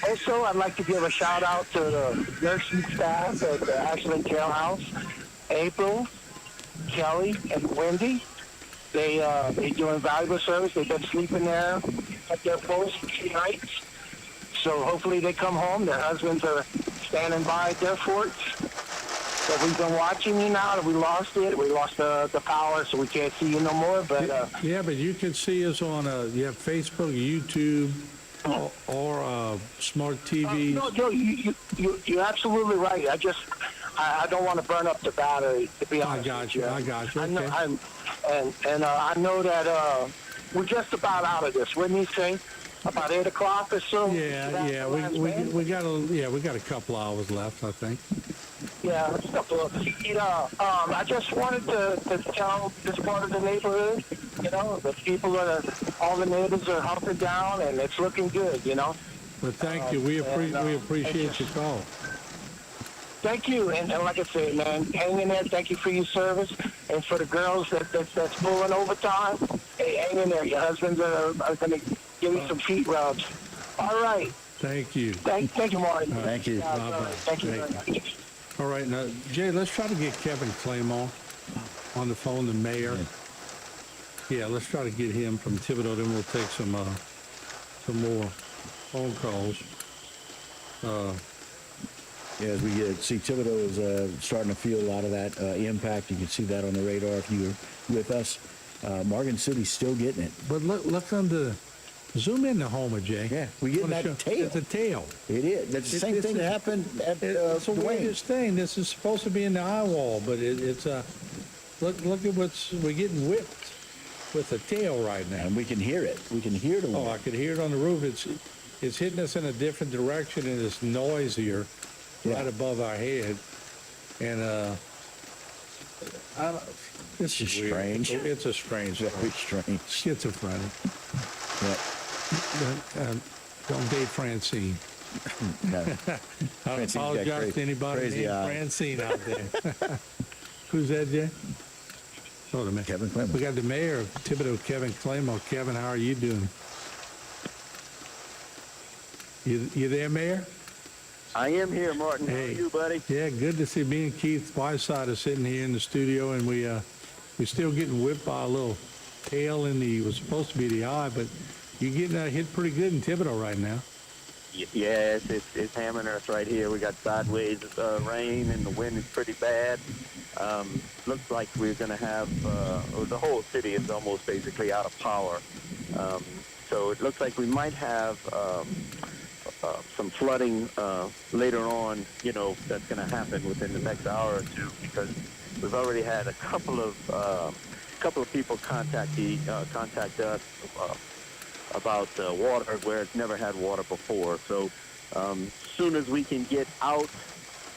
Also, I'd like to give a shout out to the nursing staff at the Ashland Jailhouse, April, Kelly, and Wendy. They're doing valuable service. They've been sleeping there at their post for 2 nights. So hopefully they come home. Their husbands are standing by at their forts. But we've been watching you now. We lost it. We lost the power, so we can't see you no more. But yeah, but you can see us on you have Facebook, YouTube, or smart TV. No, you're absolutely right. I don't want to burn up the battery, to be honest. I got you. Okay. I know that we're just about out of this. Wouldn't you say? About 8 o'clock or so. Yeah. We got a couple hours left, I think. Yeah, a couple of. I just wanted to tell this part of the neighborhood, you know, the people all the neighbors are hunkered down, and it's looking good, you know. Well, thank you. We appreciate your call. Thank you, and like I said, man, hang in there. Thank you for your service, and for the girls that's pulling overtime Hey, hang in there. Your husband's are going to give you some feet rubs. All right. Thank you. Thank you, Martin. Thank you. Bye-bye. Thank you very much. All right, now, Jay, let's try to get Kevin Claymore on the phone, the mayor. Yeah, let's try to get him from Thibodeau, then we'll take some more phone calls. Yeah, as we see, Thibodeau is starting to feel a lot of that impact. You can see that on the radar if you were with us. Morgan City's still getting it. But look on the, zoom in to Homer, Jay. Yeah, we get that tail. It's a tail. It is. That's the same thing that happened at It's the Dwayne. weirdest thing. This is supposed to be in the eye wall, but it's a, look at we're getting whipped with the tail right now. And we can hear it. We can hear the wind. Oh, I could hear it on the roof. It's hitting us in a different direction and it's noisier right above our head. And this is strange. Weird. It's a strange, very strange, schizophrenic. Yeah. Don't date Francine. No. I Francine's got apologize to anybody crazy named eyes. Francine out there. Who's that, Jay? Hold on, man. Kevin Claymore. We got the mayor of Thibodeau, Kevin Claymore. Kevin, how are you doing? You there, Mayor? I am here, Martin. How are you, buddy? Yeah, good to see me and Keith Whiteside are sitting here in the studio, and we're still getting whipped by a little tail in the, it was supposed to be the eye, but you're getting hit pretty good in Thibodeau right now. Yeah, it's hammering us right here. We got sideways rain, and the wind is pretty bad. Looks like we're going to have, the whole city is almost basically out of power. So it looks like we might have some flooding later on, that's going to happen within the next hour or two, because we've already had a couple of people contact us about water where it's never had water before. So soon as we can get out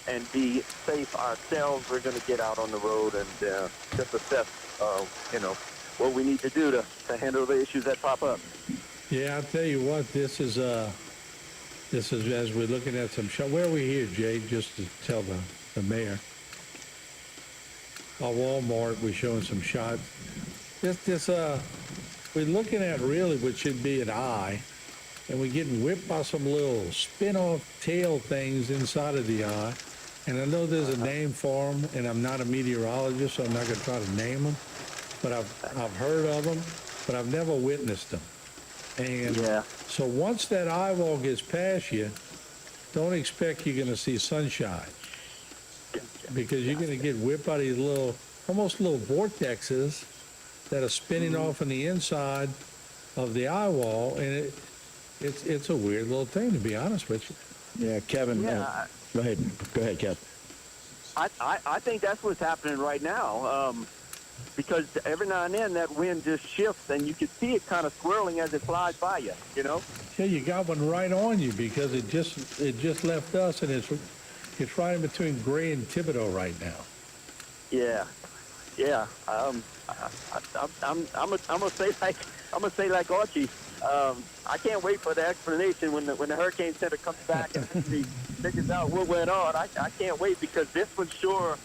and be safe ourselves, we're going to get out on the road and just assess, what we need to do to handle the issues that pop up. Yeah, I'll tell you what, this is as we're looking at some show. Where are we here, Jay? Just to tell the mayor. Walmart, we're showing some shots. We're looking at really what should be an eye, and we're getting whipped by some little spin-off tail things inside of the eye. And I know there's a name for them, and I'm not a meteorologist, so I'm not going to try to name them. But I've heard of them, but I've never witnessed them. And so once that eye wall gets past you, don't expect you're going to see sunshine, because you're going to get whipped by these almost little vortexes that are spinning off on the inside of the eye wall, and it's a weird little thing, to be honest with you. Yeah, Kevin. Yeah, go ahead, Kev. I think that's what's happening right now, because every now and then that wind just shifts, and you can see it kind of swirling as it flies by you. Yeah, you got one right on you, because it just left us, and it's right in between Gray and Thibodeau right now. Yeah. I'm gonna say like Archie. I can't wait for the explanation when the Hurricane Center comes back and figures out what went on. I can't wait, because this one sure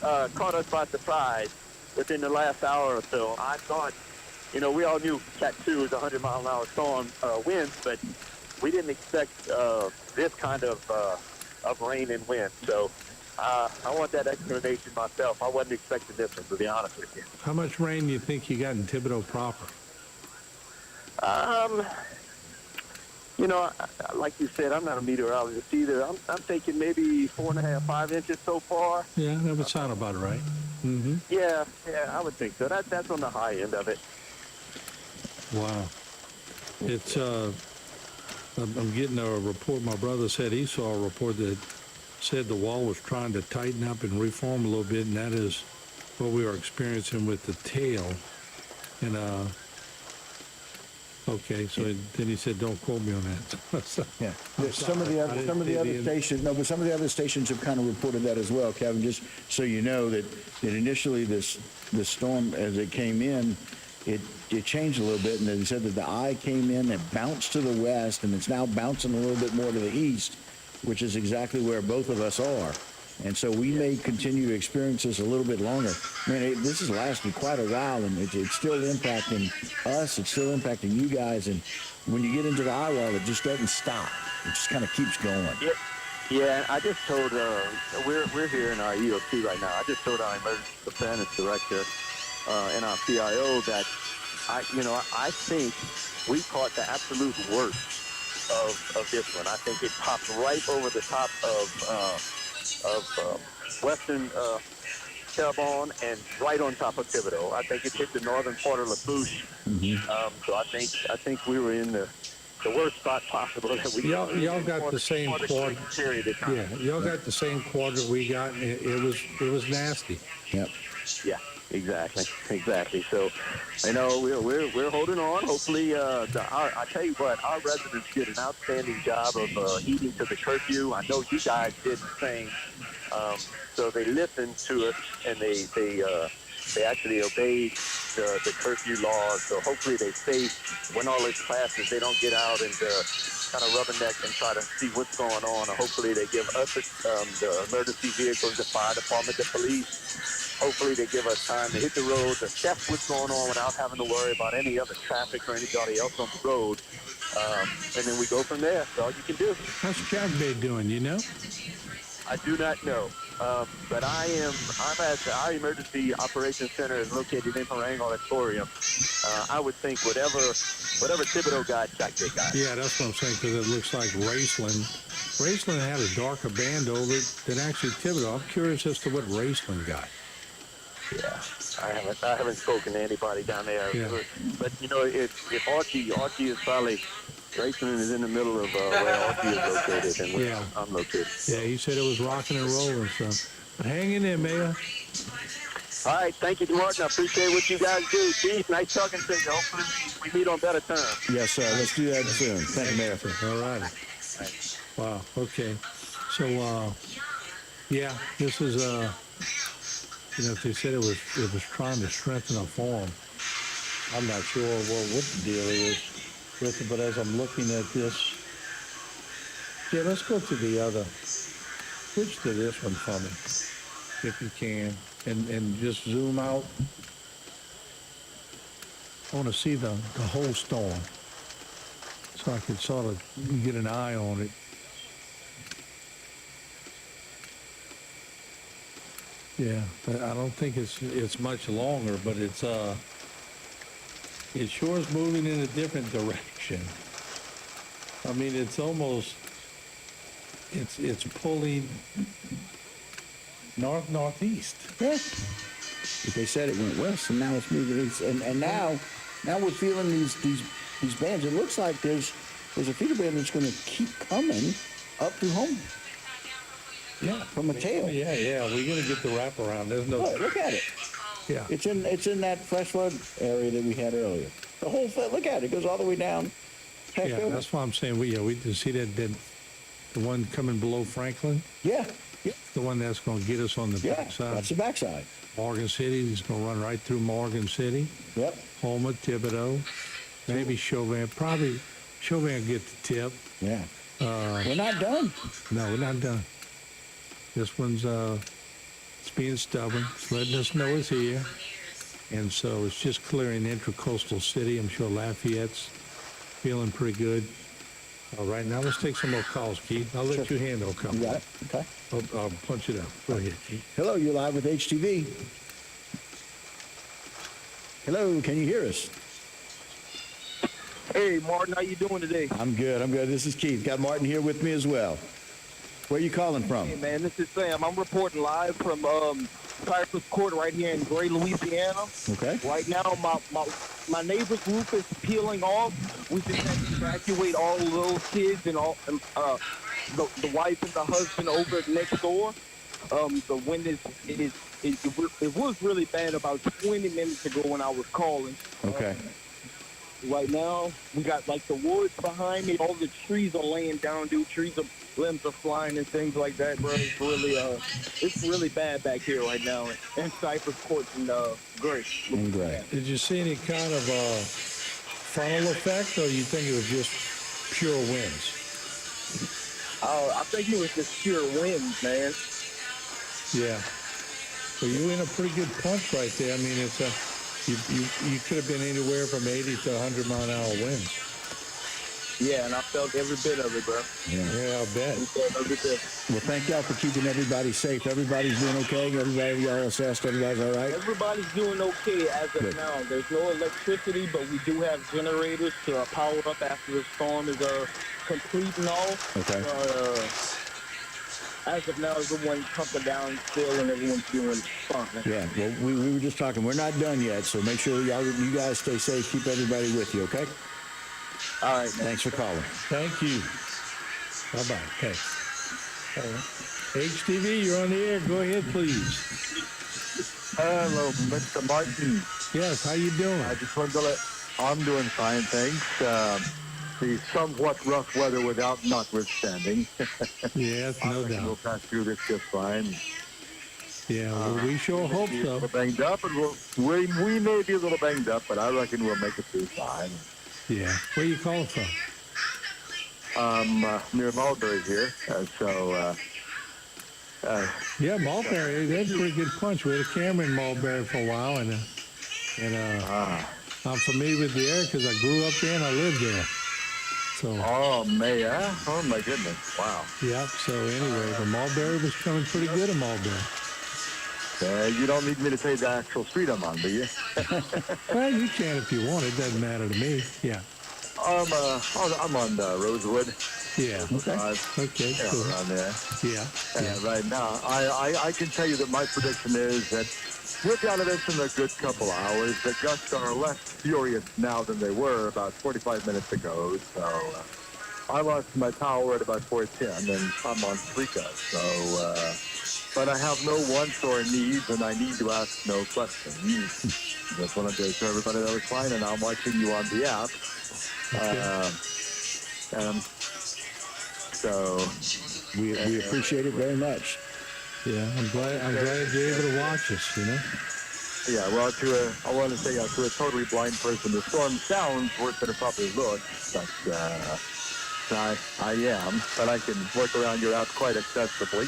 caught us by surprise within the last hour or so. I thought, we all knew Cat 2 is 100-mile-an-hour storm winds, but we didn't expect this kind of rain and wind. So I want that explanation myself. I wasn't expecting this one, to be honest with you. How much rain do you think you got in Thibodeau proper? Like you said, I'm not a meteorologist either. I'm thinking maybe 4.5, 5 inches so far. Yeah, that would sound about right. Mm-hmm. Yeah, I would think so. That's on the high end of it. Wow. It's I'm getting a report. My brother said he saw a report that said the wall was trying to tighten up and reform a little bit, and that is what we are experiencing with the tail. And okay, so then he said, "Don't quote me on that." So, yeah, some of the other stations have kind of reported that as well, Kevin. Just so you know that initially this storm, as it came in, it changed a little bit, and they said that the eye came in and bounced to the west, and it's now bouncing a little bit more to the east, which is exactly where both of us are. And so we may continue to experience this a little bit longer. I mean, this has lasted quite a while, and it's still impacting us. It's still impacting you guys. And when you get into the eye wall, it just doesn't stop. It just kind of keeps going. Yeah, I just told, we're here in our EOT right now. I just told our emergency preparedness director and our PIO that, I think we caught the absolute worst of this one. I think it popped right over the top of Western Terrebonne and right on top of Thibodeau. I think it hit the northern part of Lafourche. So I think we were in the worst spot possible that we y'all got the same quarter. Yeah, y'all got the same quarter we got, and it was nasty. Yep. Yeah, exactly. So, we're holding on. Hopefully, I tell you what, our residents did an outstanding job of heeding to the curfew. I know you guys did the same. So they listened to us, and they actually obeyed the curfew laws. So hopefully they stay, when all these classes, they don't get out and kind of rubberneck and try to see what's going on. Or hopefully they give us the emergency vehicles, the fire department, the police. Hopefully they give us time to hit the road, assess what's going on without having to worry about any other traffic or anybody else on the road. And then we go from there. That's all you can do. How's Jack Bay doing, you know? I do not know. But I'm at our emergency operations center is located in Harang Auditorium. I would think whatever Thibodeau got, Jack Bay got. Yeah, that's what I'm saying, because it looks like Raceland had a darker band over it than actually Thibodeau. I'm curious as to what Raceland got. Yeah, I haven't spoken to anybody down there. Yeah. But if Archie is probably, Raceland is in the middle of where Archie is located and where I'm located. Yeah, he said it was rocking and rolling, so. But hang in there, Mayor. All right, thank you, Martin. I appreciate what you guys do. Keith, nice talking to you. Hopefully we meet on better terms. Yes, sir. Let's do that soon. Thank you, Mayor. All righty. Wow, okay. So, yeah, this is, if they said it was trying to strengthen a form, I'm not sure what the deal is with it, but as I'm looking at this, yeah, let's go to the other. Switch to this one for me, if you can, and just zoom out. I want to see the whole storm, so I can sort of get an eye on it. Yeah, but I don't think it's much longer, but it sure is moving in a different direction. I mean, it's almost, it's pulling northeast. Yeah. They said it went west, and now it's moving east. And now we're feeling these bands. It looks like there's a feeder band that's going to keep coming up through home. Yeah, from Mateo. Yeah. We're going to get the wraparound. There's no. Look at it. Yeah. It's in that fresh flood area that we had earlier. The whole thing. Look at it. It goes all the way down. Yeah, that's why I'm saying we can see that the one coming below Franklin. Yeah. The one that's going to get us on the backside. That's the backside. Morgan City is going to run right through Morgan City. Yep. Houma, Thibodeau, maybe Chauvin. Probably Chauvin will get the tip. Yeah. We're not done. No, we're not done. This one's it's being stubborn. It's letting us know it's here. And so it's just clearing Intracoastal City. I'm sure Lafayette's feeling pretty good. All right, now let's take some more calls, Keith. I'll let you handle a couple. You got it? Okay. I'll punch it up. Go ahead, Keith. Hello, you're live with HTV. Hello, can you hear us? Hey, Martin, how you doing today? I'm good. This is Keith. Got Martin here with me as well. Where are you calling from? Hey, man, this is Sam. I'm reporting live from Cypress Court right here in Gray, Louisiana. Okay. Right now, my neighbor's roof is peeling off. We just had to evacuate all the little kids and all the wife and the husband over next door. The wind it was really bad about 20 minutes ago when I was calling. Okay. Right now, we got like the woods behind me. All the trees are laying down, dude. Limbs are flying and things like that, bro. It's really bad back here right now in Cypress Court and Gray. Did you see any kind of funnel effect, or you think it was just pure winds? I think it was just pure winds, man. Yeah. Well, you in a pretty good punch right there. I mean, it's you could have been anywhere from 80 to 100 mile an hour winds. Yeah, and I felt every bit of it, bro. Yeah, I'll bet. I felt every bit. Well, thank y'all for keeping everybody safe. Everybody's doing okay. Everybody, y'all assessed. Everybody's all right. Everybody's doing okay as of Good. now. There's no electricity, but we do have generators to power up after the storm is complete and all. Okay. As of now, everyone's hunkered down still, and everyone's doing fine. Yeah. Well, we were just talking. We're not done yet, so make sure you guys stay safe. Keep everybody with you. Okay. All right. Thanks for calling. Thank you. Bye-bye. Okay. HTV, you're on the air. Go ahead, please. Hello, Mr. Martin. Yes, how you doing? I just wanted to I'm doing fine, thanks. The somewhat rough weather notwithstanding. Yes, no doubt. We'll pass through this just fine. Yeah, well, we sure hope so. A little banged up, and we may be a little banged up, but I reckon we'll make it through fine. Yeah. Where you calling from? Near Mulberry here, yeah, Mulberry. That's a pretty good punch. We had a camera in Mulberry for a while, and I'm familiar with the area because I grew up there and I lived there. So. Oh, yeah? Oh, my goodness. Wow. Yep. So anyway, the Mulberry was coming pretty good in Mulberry. You don't need me to say the actual street I'm on, do you? Well, you can if you want. It doesn't matter to me. Yeah. I'm on Rosewood. Yeah. Okay. Yeah, Cool. around there. Yeah. Right now, I can tell you that my prediction is that we'll be out of this in a good couple hours. The gusts are less furious now than they were about 45 minutes ago. So I lost my power at about 4:10, and I'm on Fleeka. So, but I have no wants or needs, and I need to ask no questions. Just want to show everybody that was fine, and I'm watching you on the app. So we appreciate it very much. Yeah, I'm glad you're able to watch us, you know? Yeah, well, I want to say to a totally blind person, the storm sounds worse than it probably looks, but I am, but I can work around your app quite accessibly,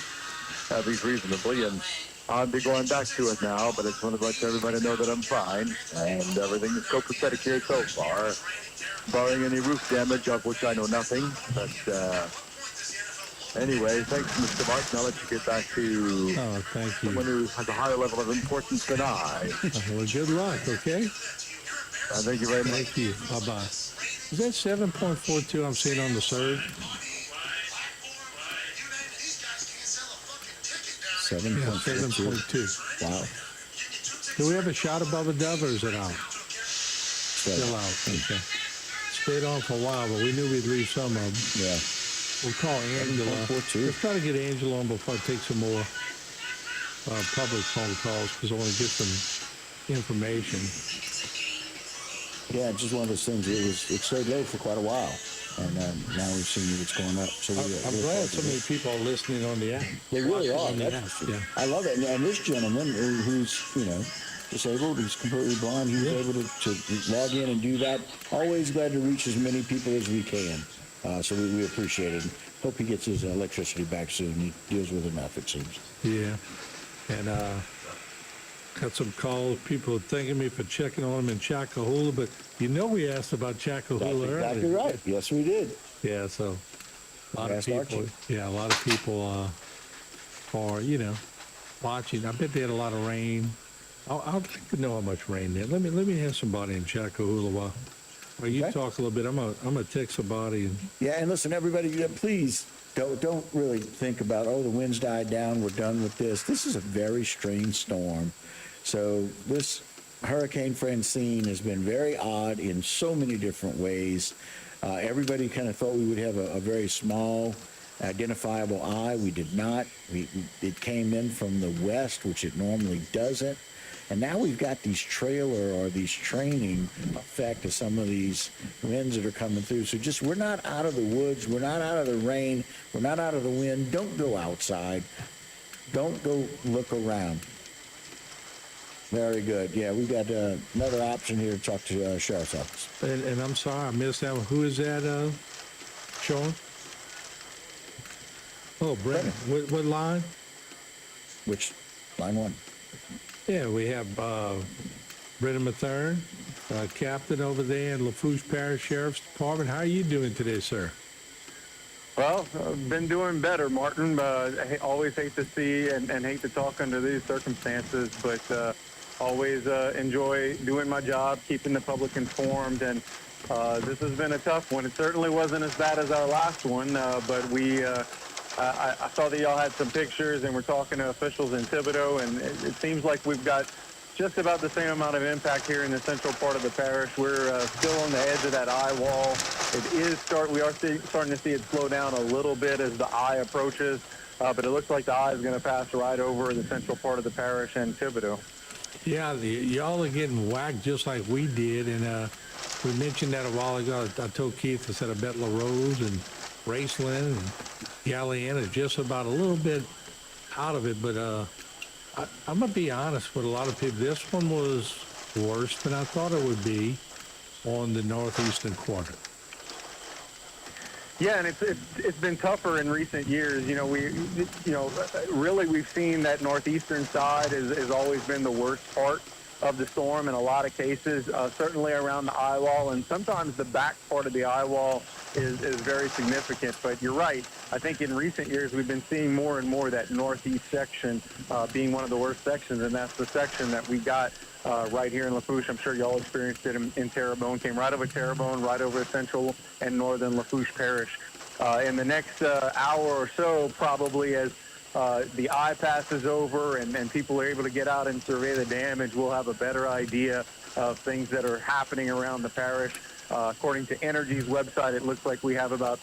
at least reasonably, and I'll be going back to it now, but I just want to let everybody know that I'm fine, and everything is copacetic here so far, barring any roof damage, of which I know nothing, but anyway, thanks, Mr. Martin. I'll let you get back to thank you. Someone who has a higher level of importance than I. Well, good luck, okay? Thank you very much. Thank you. Bye-bye. Is that 7.42 I'm seeing on the surge? 7.2. Wow. Do we have a shot above a dove, or is it out? Still out. Okay. Stayed on for a while, but we knew we'd leave some of them. Yeah. We'll call Angela. Let's try to get Angela on before I take some more public phone calls, because I want to get some information. Yeah, it's just one of those things. It stayed low for quite a while, and now we've seen it's going up. So I'm glad so many people are listening on the app. They really are. Yeah. I love it. And this gentleman, who's disabled, he's completely blind, he was able to log in and do that. Always glad to reach as many people as we can. So we appreciate it. Hope he gets his electricity back soon. He deals with enough, it seems. Yeah. And got some calls, people thanking me for checking on him in Chacahula, but we asked about Chacahula earlier. That's exactly right. Yes, we did. Yeah, so a lot of people are, watching. I bet they had a lot of rain. I'd like to know how much rain there. Let me have somebody in Chacahula while you talk a little bit. I'm gonna text somebody. And listen, everybody, please don't really think about, the winds died down, we're done with this. This is a very strange storm. So this Hurricane Francine has been very odd in so many different ways. Everybody kind of thought we would have a very small, identifiable eye. We did not. It came in from the west, which it normally doesn't. And now we've got these training effect of some of these winds that are coming through. So we're not out of the woods. We're not out of the rain. We're not out of the wind. Don't go outside. Don't go look around. Very good. Yeah, we've got another option here to talk to Sheriff's Office. And I'm sorry, I missed that one. Who is that, Sean? Oh, Brennan. What line? Which, line one? Yeah, we have Brendan Mathern, captain over there in Lafourche Parish Sheriff's Department. How are you doing today, sir? Well, I've been doing better, Martin. I always hate to see and hate to talk under these circumstances, but always enjoy doing my job, keeping the public informed. And this has been a tough one. It certainly wasn't as bad as our last one, but I saw that y'all had some pictures and we're talking to officials in Thibodaux, and it seems like we've got just about the same amount of impact here in the central part of the parish. We're still on the edge of that eye wall. We are starting to see it slow down a little bit as the eye approaches, but it looks like the eye is going to pass right over the central part of the parish and Thibodaux. Yeah, y'all are getting whacked just like we did, and we mentioned that a while ago. I told Keith, I said, I bet LaRose and Raceland and Galliana is just about a little bit out of it, but I'm going to be honest with a lot of people. This one was worse than I thought it would be on the northeastern quadrant. Yeah, and it's been tougher in recent years. Really we've seen that northeastern side has always been the worst part of the storm in a lot of cases, certainly around the eye wall, and sometimes the back part of the eye wall is very significant. But you're right. I think in recent years we've been seeing more and more that northeast section being one of the worst sections, and that's the section that we got right here in Lafourche. I'm sure y'all experienced it in Terrebonne. Came right over Terrebonne, right over central and northern Lafourche Parish. In the next hour or so, probably as the eye passes over and people are able to get out and survey the damage, we'll have a better idea of things that are happening around the parish. According to Energy's website, it looks like we have about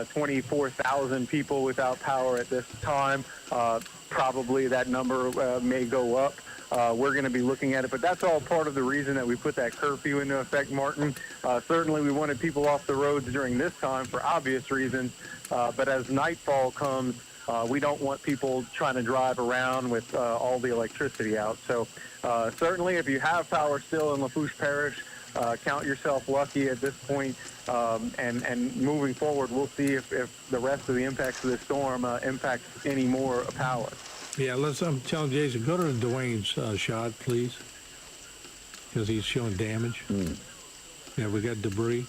24,000 people without power at this time. Probably that number may go up. We're going to be looking at it, but that's all part of the reason that we put that curfew into effect, Martin. Certainly we wanted people off the roads during this time for obvious reasons, but as nightfall comes, we don't want people trying to drive around with all the electricity out. So certainly if you have power still in Lafourche Parish, count yourself lucky at this point, and moving forward, we'll see if the rest of the impacts of the storm impacts any more power. Yeah, I'm telling Jason, go to Dwayne's shot, please, because he's showing damage. Yeah, we got debris.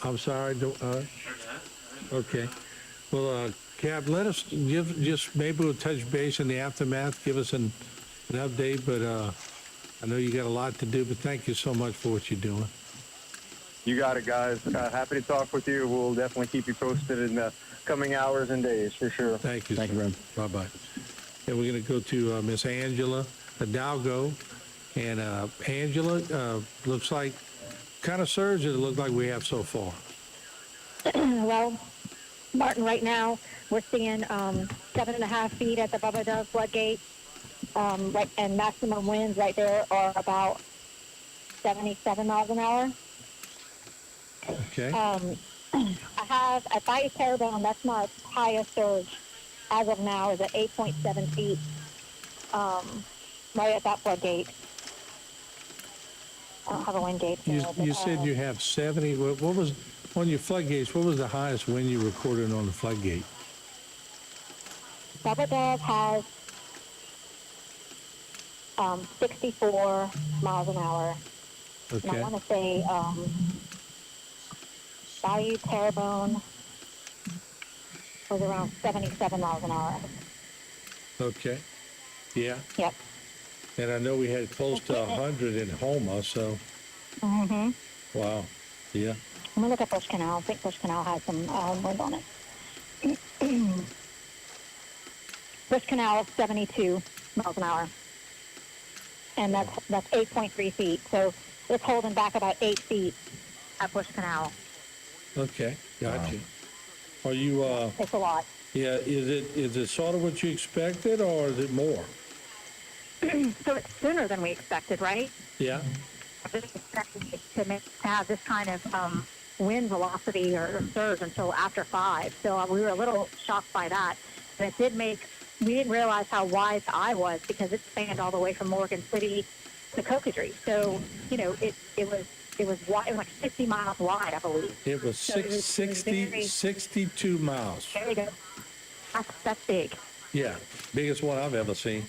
I'm sorry. Okay. Well, Cap, let us just maybe we'll touch base in the aftermath, give us an update, but I know you got a lot to do, but thank you so much for what you're doing. You got it, guys. Happy to talk with you. We'll definitely keep you posted in the coming hours and days, for sure. Thank you. Thank you, Ron. Bye-bye. And we're going to go to Miss Angela Hidalgo. And Angela, looks like kind of surge it looked like we have so far. Well, Martin, right now we're seeing 7.5 feet at the Bubba Dove floodgate, right, and maximum winds right there are about 77 miles an hour. Okay. I have at Bayou Terrebonne, that's my highest surge as of now, is at 8.7 feet, right at that floodgate. I don't have a wind gauge there. You said you have 70. What was on your floodgates? What was the highest wind you recorded on the floodgate? Bubba Dove has 64 miles an hour. Okay. And I want to say Bayou Terrebonne was around 77 miles an hour. Okay. Yeah. Yep. And I know we had close to 100 in Houma, so. Mm-hmm. Wow. Yeah. Let me look at Bush Canal. I think Bush Canal has some wind on it. Bush Canal is 72 miles an hour. And that's 8.3 feet. So it's holding back about 8 feet at Bush Canal. Okay. Gotcha. Are you? It's a lot. Yeah. Is it sort of what you expected, or is it more? So it's sooner than we expected, right? Yeah. I didn't expect it to have this kind of wind velocity or surge until after 5. So we were a little shocked by that. But it did make, we didn't realize how wide the eye was because it spanned all the way from Morgan City to Cocodrie. So, you know, it was wide, it was like 60 miles wide, I believe. It was, So 62 miles. There you go. That's big. Yeah, biggest one I've ever seen.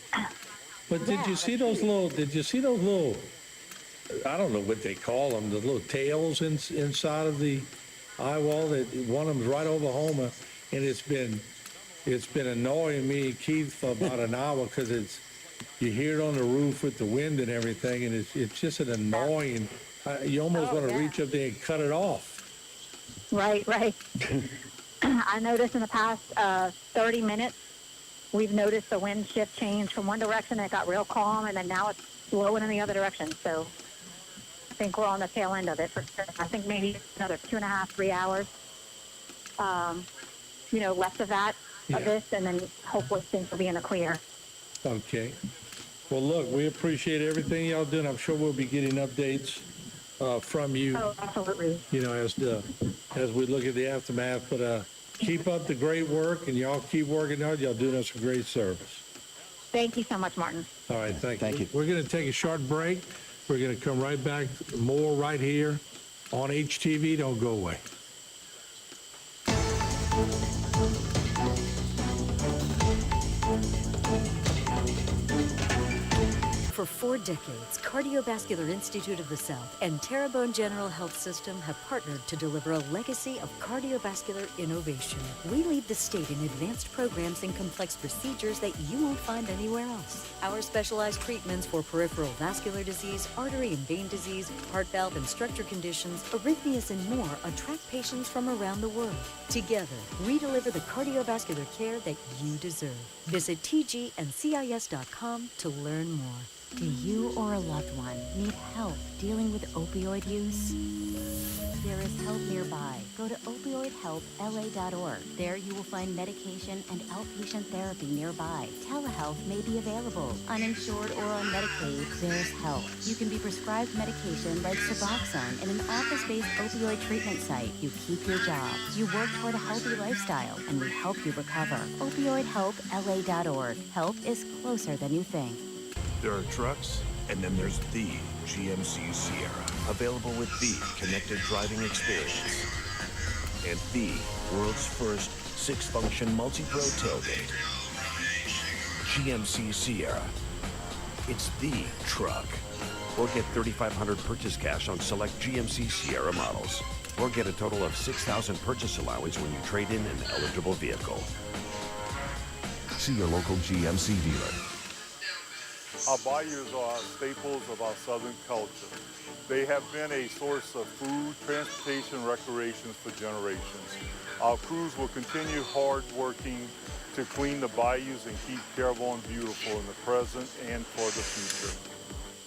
But did you see those little, I don't know what they call them, the little tails inside of the eye wall? That one of them's right over Homer, and it's been annoying me and Keith for about an hour because you hear it on the roof with the wind and everything, and it's just an annoying. You almost want to reach up there and cut it off. Right. I noticed in the past 30 minutes, we've noticed the wind shift change from one direction, and it got real calm, and then now it's blowing in the other direction. So I think we're on the tail end of it for sure. I think maybe another 2.5, 3 hours, left of that, of this, and then hopefully things will be in the clear. Okay. Well, look, we appreciate everything y'all doing. I'm sure we'll be getting updates from you. Oh, absolutely. As we look at the aftermath. But keep up the great work, and y'all keep working hard. Y'all doing us a great service. Thank you so much, Martin. All right, thank you. Thank you. We're going to take a short break. We're going to come right back. More right here on HTV. Don't go away. For 4 decades, Cardiovascular Institute of the South and Terrebonne General Health System have partnered to deliver a legacy of cardiovascular innovation. We lead the state in advanced programs and complex procedures that you won't find anywhere else. Our specialized treatments for peripheral vascular disease, artery and vein disease, heart valve and structure conditions, arrhythmias, and more attract patients from around the world. Together, we deliver the cardiovascular care that you deserve. Visit tgncis.com to learn more. Do you or a loved one need help dealing with opioid use? There is help nearby. Go to opioidhelpla.org. There you will find medication and outpatient therapy nearby. Telehealth may be available. Uninsured or on Medicaid, there's help. You can be prescribed medication like Suboxone in an office-based opioid treatment site. You keep your job. You work toward a healthy lifestyle, and we help you recover. Opioidhelpla.org. Help is closer than you think. There are trucks, and then there's the GMC Sierra, available with the connected driving experience and the world's first 6-function multi-pro tailgate. GMC Sierra. It's the truck. Or get $3,500 purchase cash on select GMC Sierra models. Or get a total of $6,000 purchase allowance when you trade in an eligible vehicle. See your local GMC dealer. Our bayous are staples of our Southern culture. They have been a source of food, transportation, recreation for generations. Our crews will continue hard working to clean the bayous and keep Terrebonne beautiful in the present and for the future.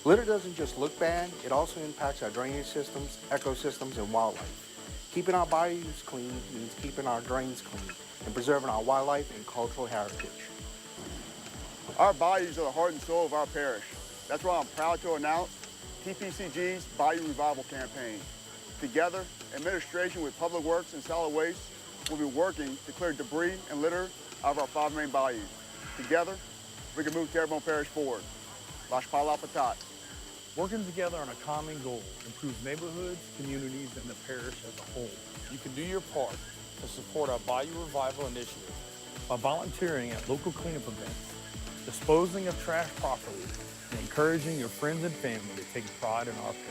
Litter doesn't just look bad, it also impacts our drainage systems, ecosystems, and wildlife. Keeping our bayous clean means keeping our drains clean and preserving our wildlife and cultural heritage. Our bayous are the heart and soul of our parish. That's why I'm proud to announce TPCG's Bayou Revival Campaign. Together, administration with Public Works and Solid Waste will be working to clear debris and litter out of our 5 main bayous. Together, we can move Terrebonne Parish forward. Lash Pala Patat. Working together on a common goal improves neighborhoods, communities, and the parish as a whole. You can do your part to support our Bayou Revival initiative by volunteering at local cleanup events, disposing of trash properly, and encouraging your friends and family to take pride in our parish.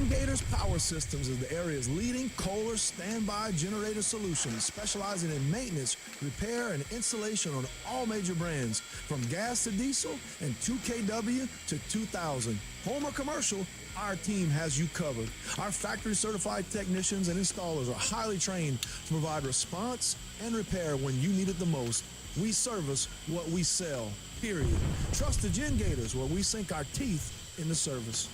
Gators Power Systems is the area's leading Kohler standby generator solution, specializing in maintenance, repair, and installation on all major brands, from gas to diesel and 2kW to 2000. Home or commercial, our team has you covered. Our factory-certified technicians and installers are highly trained to provide response and repair when you need it the most. We service what we sell, period. Trust the Gen Gators, where we sink our teeth in the service.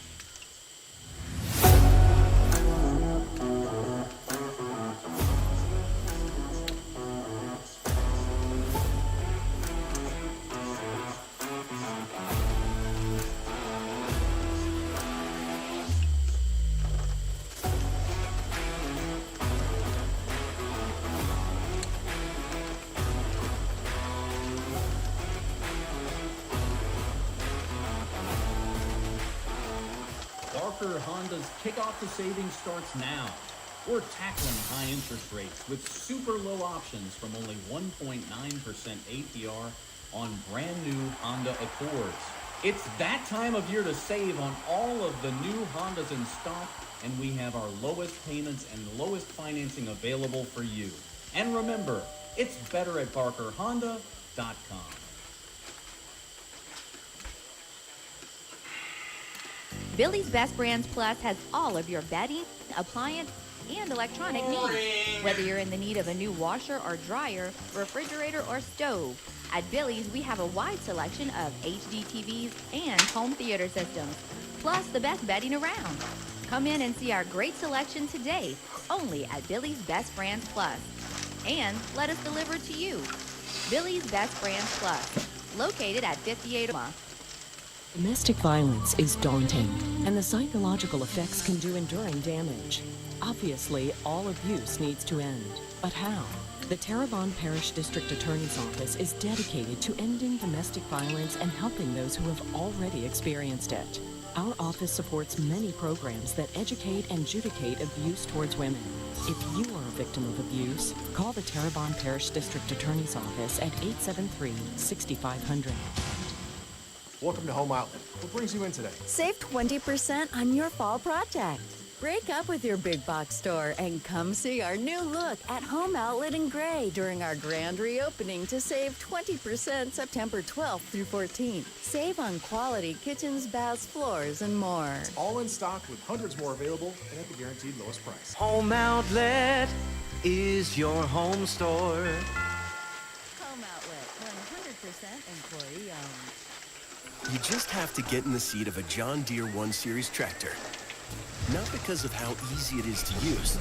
Barker Honda's Kickoff to Savings starts now. We're tackling high interest rates with super low options from only 1.9% APR on brand new Honda Accords. It's that time of year to save on all of the new Hondas in stock, and we have our lowest payments and lowest financing available for you. And remember, it's better at BarkerHonda.com. Billy's Best Brands Plus has all of your bedding, appliance, and electronic needs. Whether you're in the need of a new washer or dryer, refrigerator or stove, at Billy's we have a wide selection of HD TVs and home theater systems, plus the best bedding around. Come in and see our great selection today, only at Billy's Best Brands Plus. And let us deliver to you. Billy's Best Brands Plus, located at 58 Domestic violence is daunting, and the psychological effects can do enduring damage. Obviously, all abuse needs to end. But how? The Terrebonne Parish District Attorney's Office is dedicated to ending domestic violence and helping those who have already experienced it. Our office supports many programs that educate and adjudicate abuse towards women. If you are a victim of abuse, call the Terrebonne Parish District Attorney's Office at 873-6500. Welcome to Home Outlet. What brings you in today? Save 20% on your fall project. Break up with your big box store and come see our new look at Home Outlet in Gray during our grand reopening to save 20% September 12th through 14th. Save on quality kitchens, baths, floors, and more. It's all in stock with hundreds more available and at the guaranteed lowest price. Home Outlet is your home store. Home Outlet, 100% employee owned. You just have to get in the seat of a John Deere 1 Series tractor. Not because of how easy it is to use,